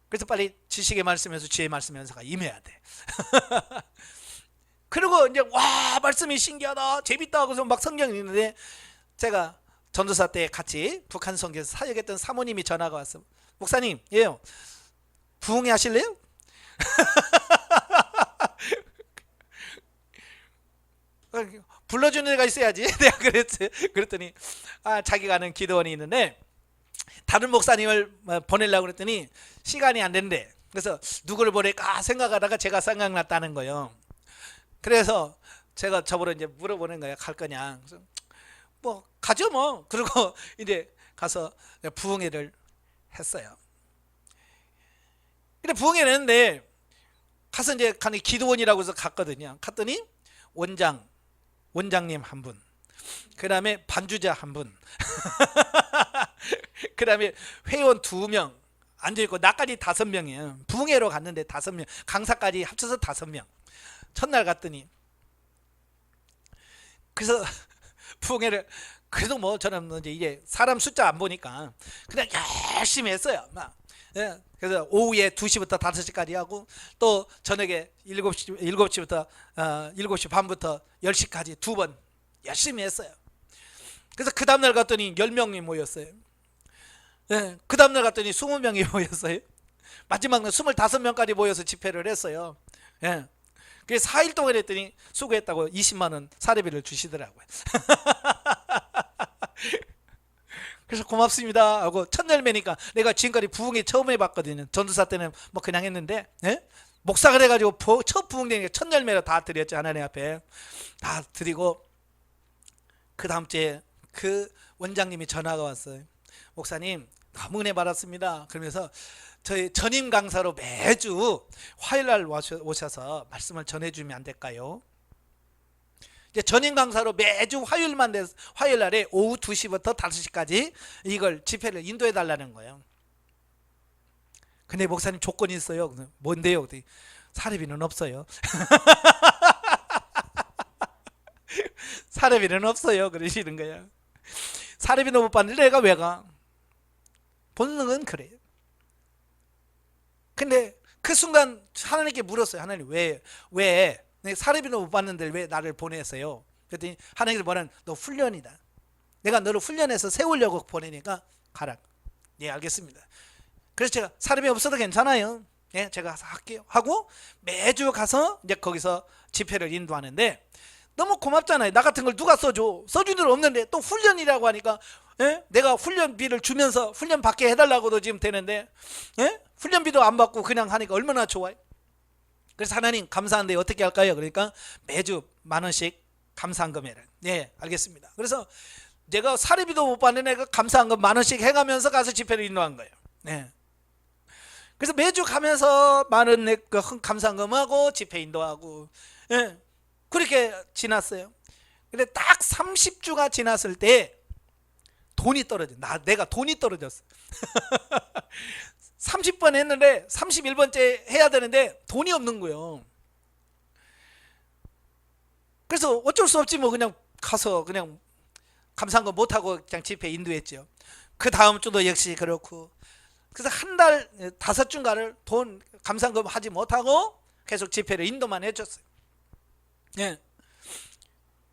그래서 빨리 지식의 말씀에서 지혜의 말씀의 연사가 임해야 돼. 그리고 이제 와 말씀이 신기하다 재밌다 하고서 막 성경 읽는데 제가 전도사 때 같이 북한 선교에서 사역했던 사모님이 전화가 왔어. 목사님 예요 부흥회 하실래요? 불러주는 애가 있어야지. 내가 그랬더니 자기가 아는 기도원이 있는데 다른 목사님을 보내려고 그랬더니 시간이 안 된대. 그래서 누구를 보낼까 생각하다가 제가 생각났다는 거예요. 그래서 제가 저보러 이제 물어보는 거예요. 갈 거냐. 그래서 뭐 가죠 뭐. 그리고 이제 가서 부흥회를 했어요. 근데 부흥회를 했는데 가서 이제 가는 기도원이라고 해서 갔거든요. 갔더니 원장님 한 분, 그 다음에 반주자 한 분, 그 다음에 회원 2명 앉아있고 나까지 5명이에요. 부흥회로 갔는데 5명, 강사까지 합쳐서 5명. 첫날 갔더니 그래서 부흥회를 그래도 뭐 저는 이제 사람 숫자 안 보니까 그냥 열심히 했어요. 막. 예, 그래서 오후에 2시부터 5시까지 하고 또 저녁에 7시부터 7시 반부터 10시까지 2번 열심히 했어요. 그래서 그 다음날 갔더니 10명이 모였어요. 예, 그 다음날 갔더니 20명이 모였어요. 마지막 날 25명까지 모여서 집회를 했어요. 예. 그래서 4일 동안 했더니 수고했다고 20만 원 사례비를 주시더라고요. 그래서 고맙습니다 하고 첫 열매니까 내가 지금까지 부흥회 처음 해봤거든요. 전도사 때는 뭐 그냥 했는데 목사가 돼가지고 첫 부흥회니까 첫 열매로 다 드렸죠. 하나님 앞에 다 드리고 그 다음 주에 그 원장님이 전화가 왔어요. 목사님 너무 은혜 받았습니다. 그러면서 저희 전임 강사로 매주 화요일날 오셔서 말씀을 전해주면 안 될까요? 전임 강사로 매주 화요일날에 오후 2시부터 5시까지 이걸 집회를 인도해 달라는 거예요. 근데 목사님 조건이 있어요. 뭔데요? 사례비는 없어요. 사례비는 없어요. 그러시는 거예요. 사례비는 못 받는데 내가 왜 가? 본능은 그래요. 근데 그 순간 하나님께 물었어요. 하나님 왜 사례비는 못 받는데 왜 나를 보냈어요? 그랬더니 하나님께서 뭐라는 너 훈련이다. 내가 너를 훈련해서 세우려고 보내니까 가라. 예, 알겠습니다. 그래서 제가 사례비 없어도 괜찮아요. 예, 제가 할게요. 하고 매주 가서 이제 거기서 집회를 인도하는데 너무 고맙잖아요. 나 같은 걸 누가 써줘? 써준 일 없는데 또 훈련이라고 하니까 내가 훈련비를 주면서 훈련 받게 해달라고도 지금 되는데 훈련비도 안 받고 그냥 하니까 얼마나 좋아요. 그래서 하나님 감사한데 어떻게 할까요? 그러니까 매주 10,000원씩 감사한금 해라. 네, 알겠습니다. 그래서 내가 사례비도 못 받는 애가 감사한금 10,000원씩 해가면서 가서 집회를 인도한 거예요. 네. 그래서 매주 가면서 많은 감사한금하고 집회 인도하고 그렇게 지났어요. 근데 딱 30주가 지났을 때 돈이 떨어져. 내가 돈이 떨어졌어. 30번 했는데 31번째 해야 되는데 돈이 없는 거예요. 그래서 어쩔 수 없지 뭐 그냥 가서 그냥 감사한 거 못하고 그냥 집회 인도했죠. 그 다음 주도 역시 그렇고 그래서 한 달 5주인가를 돈 감사한금 하지 못하고 계속 집회를 인도만 해줬어요. 예.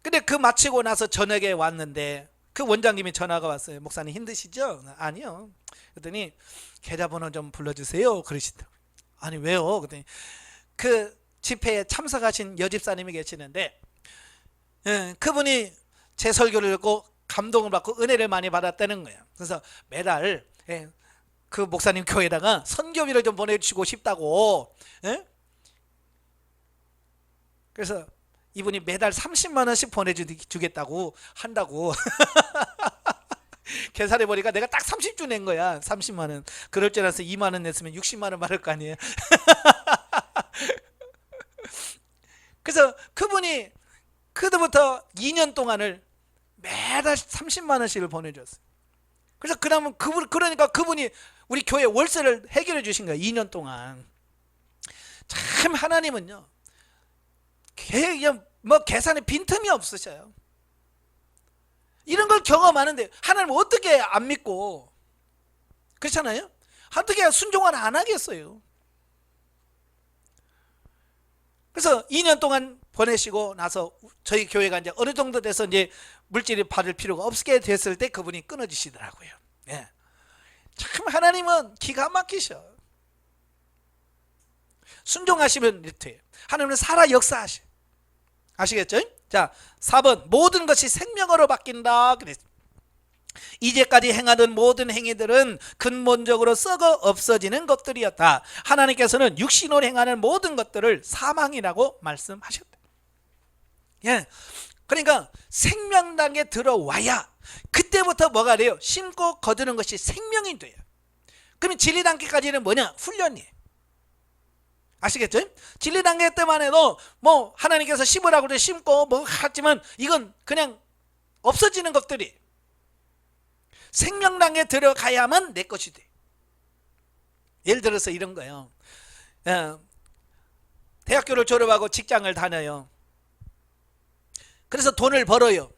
근데 그 마치고 나서 저녁에 왔는데 그 원장님이 전화가 왔어요. 목사님 힘드시죠? 아니요. 그랬더니 계좌번호 좀 불러주세요. 그러시더라고요. 아니 왜요? 그랬더니 그 집회에 참석하신 여집사님이 계시는데 그분이 제 설교를 듣고 감동을 받고 은혜를 많이 받았다는 거예요. 그래서 매달 그 목사님 교회에다가 선교비를 좀 보내주시고 싶다고 그래서 이분이 매달 30만 원씩 보내주겠다고 한다고 계산해 보니까 내가 딱 30주 낸 거야. 30만 원. 그럴 줄 알아서 2만 원 냈으면 60만 원 받을 거 아니에요. 그래서 그분이 그때부터 2년 동안을 매달 30만 원씩을 보내줬어요. 그래서 그러니까 그분이 우리 교회 월세를 해결해 주신 거예요. 2년 동안. 참 하나님은요. 뭐 계산에 빈틈이 없으셔요. 이런 걸 경험하는데 하나님 어떻게 안 믿고 그렇잖아요. 어떻게 순종을 안 하겠어요. 그래서 2년 동안 보내시고 나서 저희 교회가 이제 어느 정도 돼서 이제 물질을 받을 필요가 없게 됐을 때 그분이 끊어지시더라고요. 예. 참 하나님은 기가 막히셔. 순종하시면 이렇게 하나님은 살아 역사하셔. 아시겠죠? 자, 4번 모든 것이 생명으로 바뀐다 그랬습니다. 이제까지 행하던 모든 행위들은 근본적으로 썩어 없어지는 것들이었다. 하나님께서는 육신으로 행하는 모든 것들을 사망이라고 말씀하셨다. 예, 그러니까 생명당에 들어와야 그때부터 뭐가 돼요? 심고 거두는 것이 생명이 돼요. 그러면 진리 단계까지는 뭐냐? 훈련이에요. 아시겠죠? 진리 단계 때만 해도 뭐 하나님께서 심으라고 그래 심고 뭐 하지만 이건 그냥 없어지는 것들이 생명 단계에 들어가야만 내 것이 돼. 예를 들어서 이런 거예요. 대학교를 졸업하고 직장을 다녀요. 그래서 돈을 벌어요.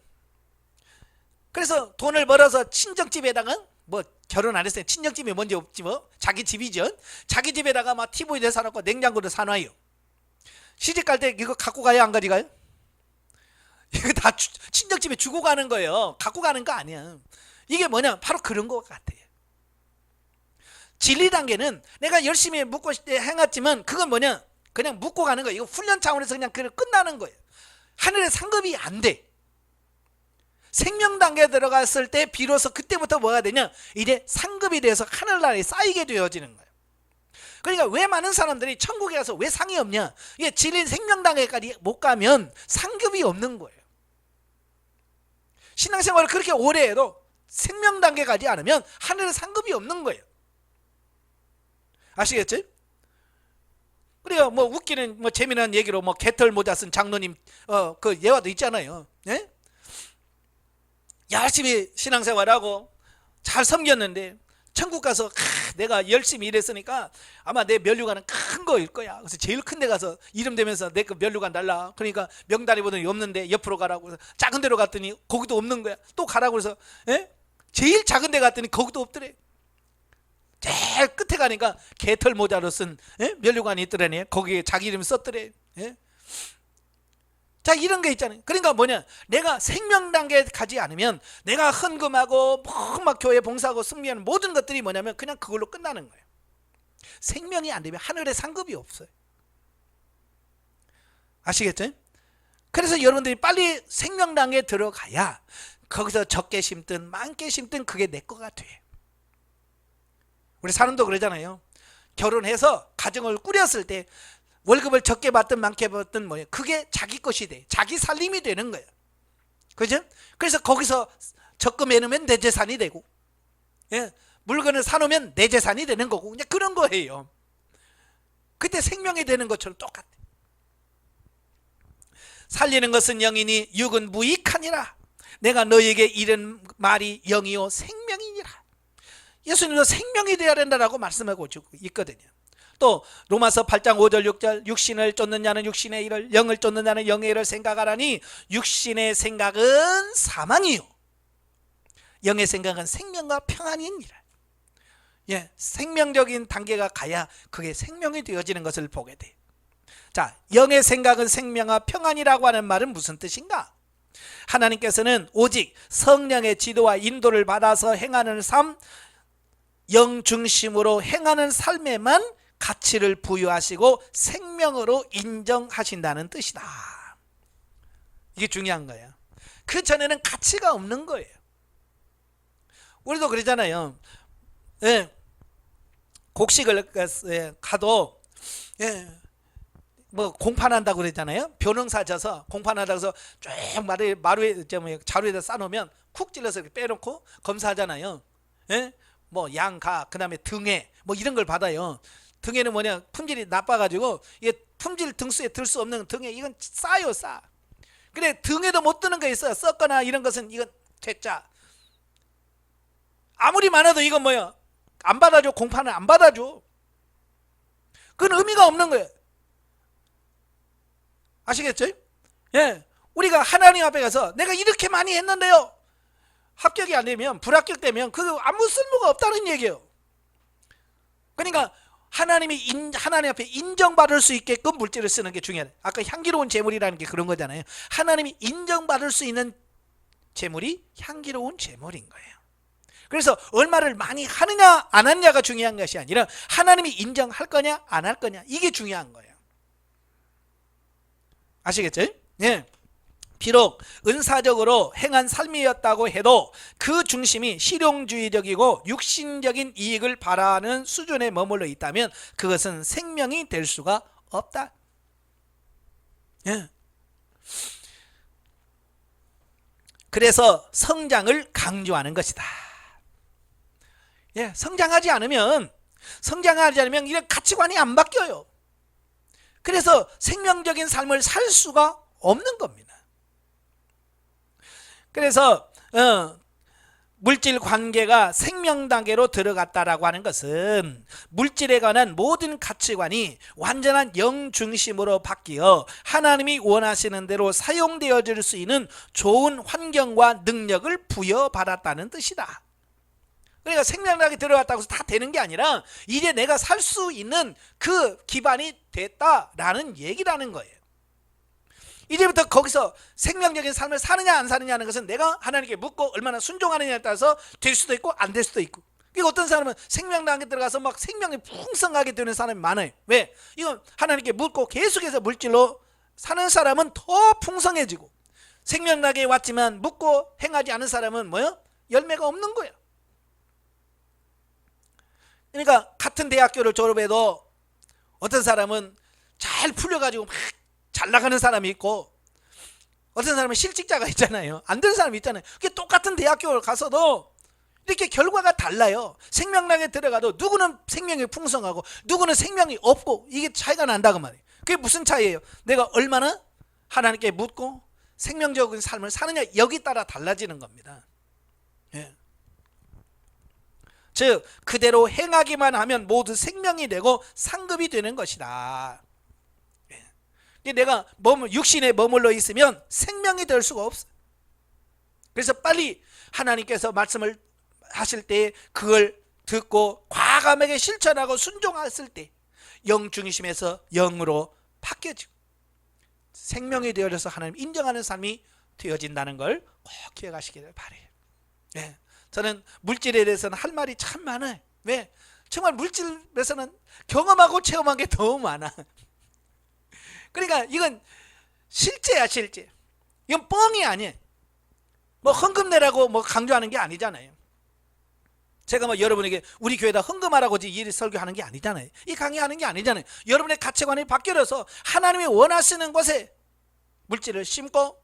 그래서 돈을 벌어서 친정집에다가 뭐 결혼 안 했어요. 친정집이 먼저 없지 뭐 자기 집이죠. 자기 집에다가 막 TV를 사놓고 냉장고를 사놔요. 시집 갈 때 이거 갖고 가요? 안 가져가요? 이거 다 친정집에 주고 가는 거예요. 갖고 가는 거 아니야. 이게 뭐냐? 바로 그런 것 같아요. 진리 단계는 내가 열심히 묻고 행했지만 그건 뭐냐? 그냥 묻고 가는 거예요. 이거 훈련 차원에서 그냥 끝나는 거예요. 하늘의 상급이 안 돼. 생명 단계에 들어갔을 때 비로소 그때부터 뭐가 되냐? 이제 상급이 돼서 하늘나라에 쌓이게 되어지는 거예요. 그러니까 왜 많은 사람들이 천국에 가서 왜 상이 없냐? 이게 진리 생명 단계까지 못 가면 상급이 없는 거예요. 신앙생활을 그렇게 오래 해도 생명 단계 가지 않으면 하늘의 상급이 없는 거예요. 아시겠죠? 우리가 뭐 웃기는 뭐 재미난 얘기로 뭐 개털 모자 쓴 장로님 그 예화도 있잖아요. 예? 열심히 신앙생활하고 잘 섬겼는데 천국 가서 내가 열심히 일했으니까 아마 내 면류관은 큰 거일 거야. 그래서 제일 큰 데 가서 이름 대면서 내 그 면류관 달라. 그러니까 명단이 보더니 없는데 옆으로 가라고 해서 작은 데로 갔더니 거기도 없는 거야. 또 가라고 해서 제일 작은 데 갔더니 거기도 없더래. 제일 끝에 가니까 개털 모자로 쓴 면류관이 있더라니. 거기에 자기 이름 썼더래. 자, 이런 게 있잖아요. 그러니까 뭐냐? 내가 생명 단계에 가지 않으면 내가 헌금하고 막 교회 봉사하고 승리하는 모든 것들이 뭐냐면 그냥 그걸로 끝나는 거예요. 생명이 안 되면 하늘에 상급이 없어요. 아시겠죠? 그래서 여러분들이 빨리 생명 단계에 들어가야 거기서 적게 심든 많게 심든 그게 내 거가 돼. 우리 사람도 그러잖아요. 결혼해서 가정을 꾸렸을 때 월급을 적게 받든 많게 받든 뭐예요? 그게 자기 것이 돼. 자기 살림이 되는 거예요. 그죠? 그래서 거기서 적금 해놓으면 내 재산이 되고, 물건을 사놓으면 내 재산이 되는 거고, 그냥 그런 거예요. 그때 생명이 되는 것처럼 똑같아. 살리는 것은 영이니 육은 무익하니라. 내가 너에게 이른 말이 영이요 생명이니라. 예수님도 생명이 되어야 된다라고 말씀하고 있거든요. 또 로마서 8장 5절 6절 육신을 쫓는 자는 육신의 일을 영을 쫓는 자는 영의 일을 생각하라니 육신의 생각은 사망이요 영의 생각은 생명과 평안이니라. 생명적인 단계가 가야 그게 생명이 되어지는 것을 보게 돼. 자, 영의 생각은 생명과 평안이라고 하는 말은 무슨 뜻인가? 하나님께서는 오직 성령의 지도와 인도를 받아서 행하는 삶, 영 중심으로 행하는 삶에만 가치를 부여하시고 생명으로 인정하신다는 뜻이다. 이게 중요한 거예요. 그 전에는 가치가 없는 거예요. 우리도 그러잖아요. 곡식을 가도 뭐 공판한다고 그러잖아요. 벼농사 져서 공판한다고 해서 쭉 마루에 자루에다 싸놓으면 쿡 찔러서 이렇게 빼놓고 검사하잖아요. 뭐 양가 그다음에 등에 뭐 이런 걸 받아요. 등에는 뭐냐? 품질이 나빠가지고 이게 품질 등수에 들 수 없는 등에 이건 싸요, 싸. 그래 등에도 못 드는 거 있어요. 썩거나 이런 것은 이건 퇴짜. 아무리 많아도 이건 뭐야? 안 받아줘. 공판을 안 받아줘. 그건 의미가 없는 거예요. 아시겠죠? 우리가 하나님 앞에 가서 내가 이렇게 많이 했는데요. 합격이 안 되면 불합격되면 그거 아무 쓸모가 없다는 얘기예요. 그러니까 하나님 앞에 인정받을 수 있게끔 물질을 쓰는 게 중요해요. 아까 향기로운 재물이라는 게 그런 거잖아요. 하나님이 인정받을 수 있는 재물이 향기로운 재물인 거예요. 그래서 얼마를 많이 하느냐 안 하느냐가 중요한 것이 아니라 하나님이 인정할 거냐 안 할 거냐 이게 중요한 거예요. 아시겠죠? 예. 비록 은사적으로 행한 삶이었다고 해도 그 중심이 실용주의적이고 육신적인 이익을 바라는 수준에 머물러 있다면 그것은 생명이 될 수가 없다. 예. 그래서 성장을 강조하는 것이다. 예, 성장하지 않으면 이런 가치관이 안 바뀌어요. 그래서 생명적인 삶을 살 수가 없는 겁니다. 그래서 물질 관계가 생명 단계로 들어갔다라고 하는 것은 물질에 관한 모든 가치관이 완전한 영 중심으로 바뀌어 하나님이 원하시는 대로 사용되어질 수 있는 좋은 환경과 능력을 부여받았다는 뜻이다. 그러니까 생명 단계에 들어갔다고 해서 다 되는 게 아니라 이제 내가 살 수 있는 그 기반이 됐다라는 얘기라는 거예요. 이제부터 거기서 생명적인 삶을 사느냐 안 사느냐는 것은 내가 하나님께 묻고 얼마나 순종하느냐에 따라서 될 수도 있고 안 될 수도 있고. 그러니까 어떤 사람은 생명 단계에 들어가서 막 생명이 풍성하게 되는 사람이 많아요. 왜? 이건 하나님께 묻고 계속해서 물질로 사는 사람은 더 풍성해지고, 생명 단계에 왔지만 묻고 행하지 않은 사람은 뭐요? 열매가 없는 거예요. 그러니까 같은 대학교를 졸업해도 어떤 사람은 잘 풀려가지고 막 잘 나가는 사람이 있고, 어떤 사람은 실직자가 있잖아요. 안 되는 사람이 있잖아요. 그게 똑같은 대학교를 가서도 이렇게 결과가 달라요. 생명량에 들어가도 누구는 생명이 풍성하고 누구는 생명이 없고, 이게 차이가 난다고 말이에요. 그게 무슨 차이예요? 내가 얼마나 하나님께 묻고 생명적인 삶을 사느냐, 여기 따라 달라지는 겁니다. 예. 즉 그대로 행하기만 하면 모두 생명이 되고 상급이 되는 것이다. 내가 육신에 머물러 있으면 생명이 될 수가 없어요. 그래서 빨리 하나님께서 말씀을 하실 때 그걸 듣고 과감하게 실천하고 순종했을 때 영 중심에서 영으로 바뀌어지고 생명이 되어져서 하나님 인정하는 삶이 되어진다는 걸 꼭 기억하시기를 바라요. 네. 저는 물질에 대해서는 할 말이 참 많아요. 왜? 정말 물질에서는 경험하고 체험한 게 너무 많아. 그러니까 이건 실제야, 실제. 이건 뻥이 아니에요. 뭐 헌금 내라고 뭐 강조하는 게 아니잖아요. 제가 뭐 여러분에게 우리 교회에다 헌금하라고 이 설교하는 게 아니잖아요. 이 강의하는 게 아니잖아요. 여러분의 가치관이 바뀌어서 하나님이 원하시는 곳에 물질을 심고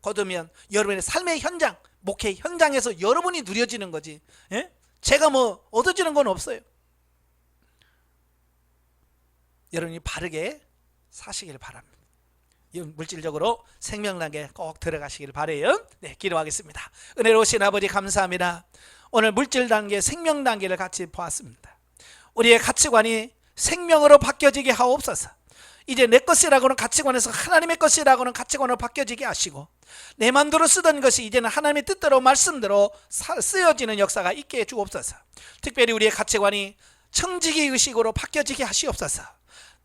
거두면 여러분의 삶의 현장, 목회 현장에서 여러분이 누려지는 거지. 예? 제가 뭐 얻어지는 건 없어요. 여러분이 바르게 사시길 바랍니다. 물질적으로 생명 단계에 꼭 들어가시길 바라요. 네, 기도하겠습니다. 은혜로우신 아버지 감사합니다. 오늘 물질 단계, 생명 단계를 같이 보았습니다. 우리의 가치관이 생명으로 바뀌어지게 하옵소서. 이제 내 것이라고는 가치관에서 하나님의 것이라고는 가치관으로 바뀌어지게 하시고, 내 마음대로 쓰던 것이 이제는 하나님의 뜻대로 말씀대로 쓰여지는 역사가 있게 해주옵소서. 특별히 우리의 가치관이 청지기 의식으로 바뀌어지게 하시옵소서.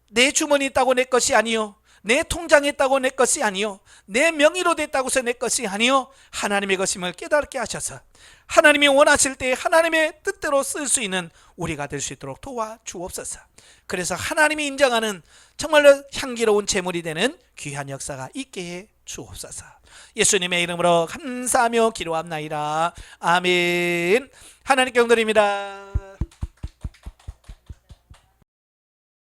내 주머니 있다고 내 것이 아니요, 내 통장에 있다고 내 것이 아니요, 내 명의로 됐다고 해서 내 것이 아니요, 하나님의 것임을 깨닫게 하셔서 하나님이 원하실 때 하나님의 뜻대로 쓸 수 있는 우리가 될 수 있도록 도와주옵소서. 그래서 하나님이 인정하는 정말로 향기로운 제물이 되는 귀한 역사가 있게 해 주옵소서. 예수님의 이름으로 감사하며 기도합나이다. 아멘. 하나님께 영광드립니다.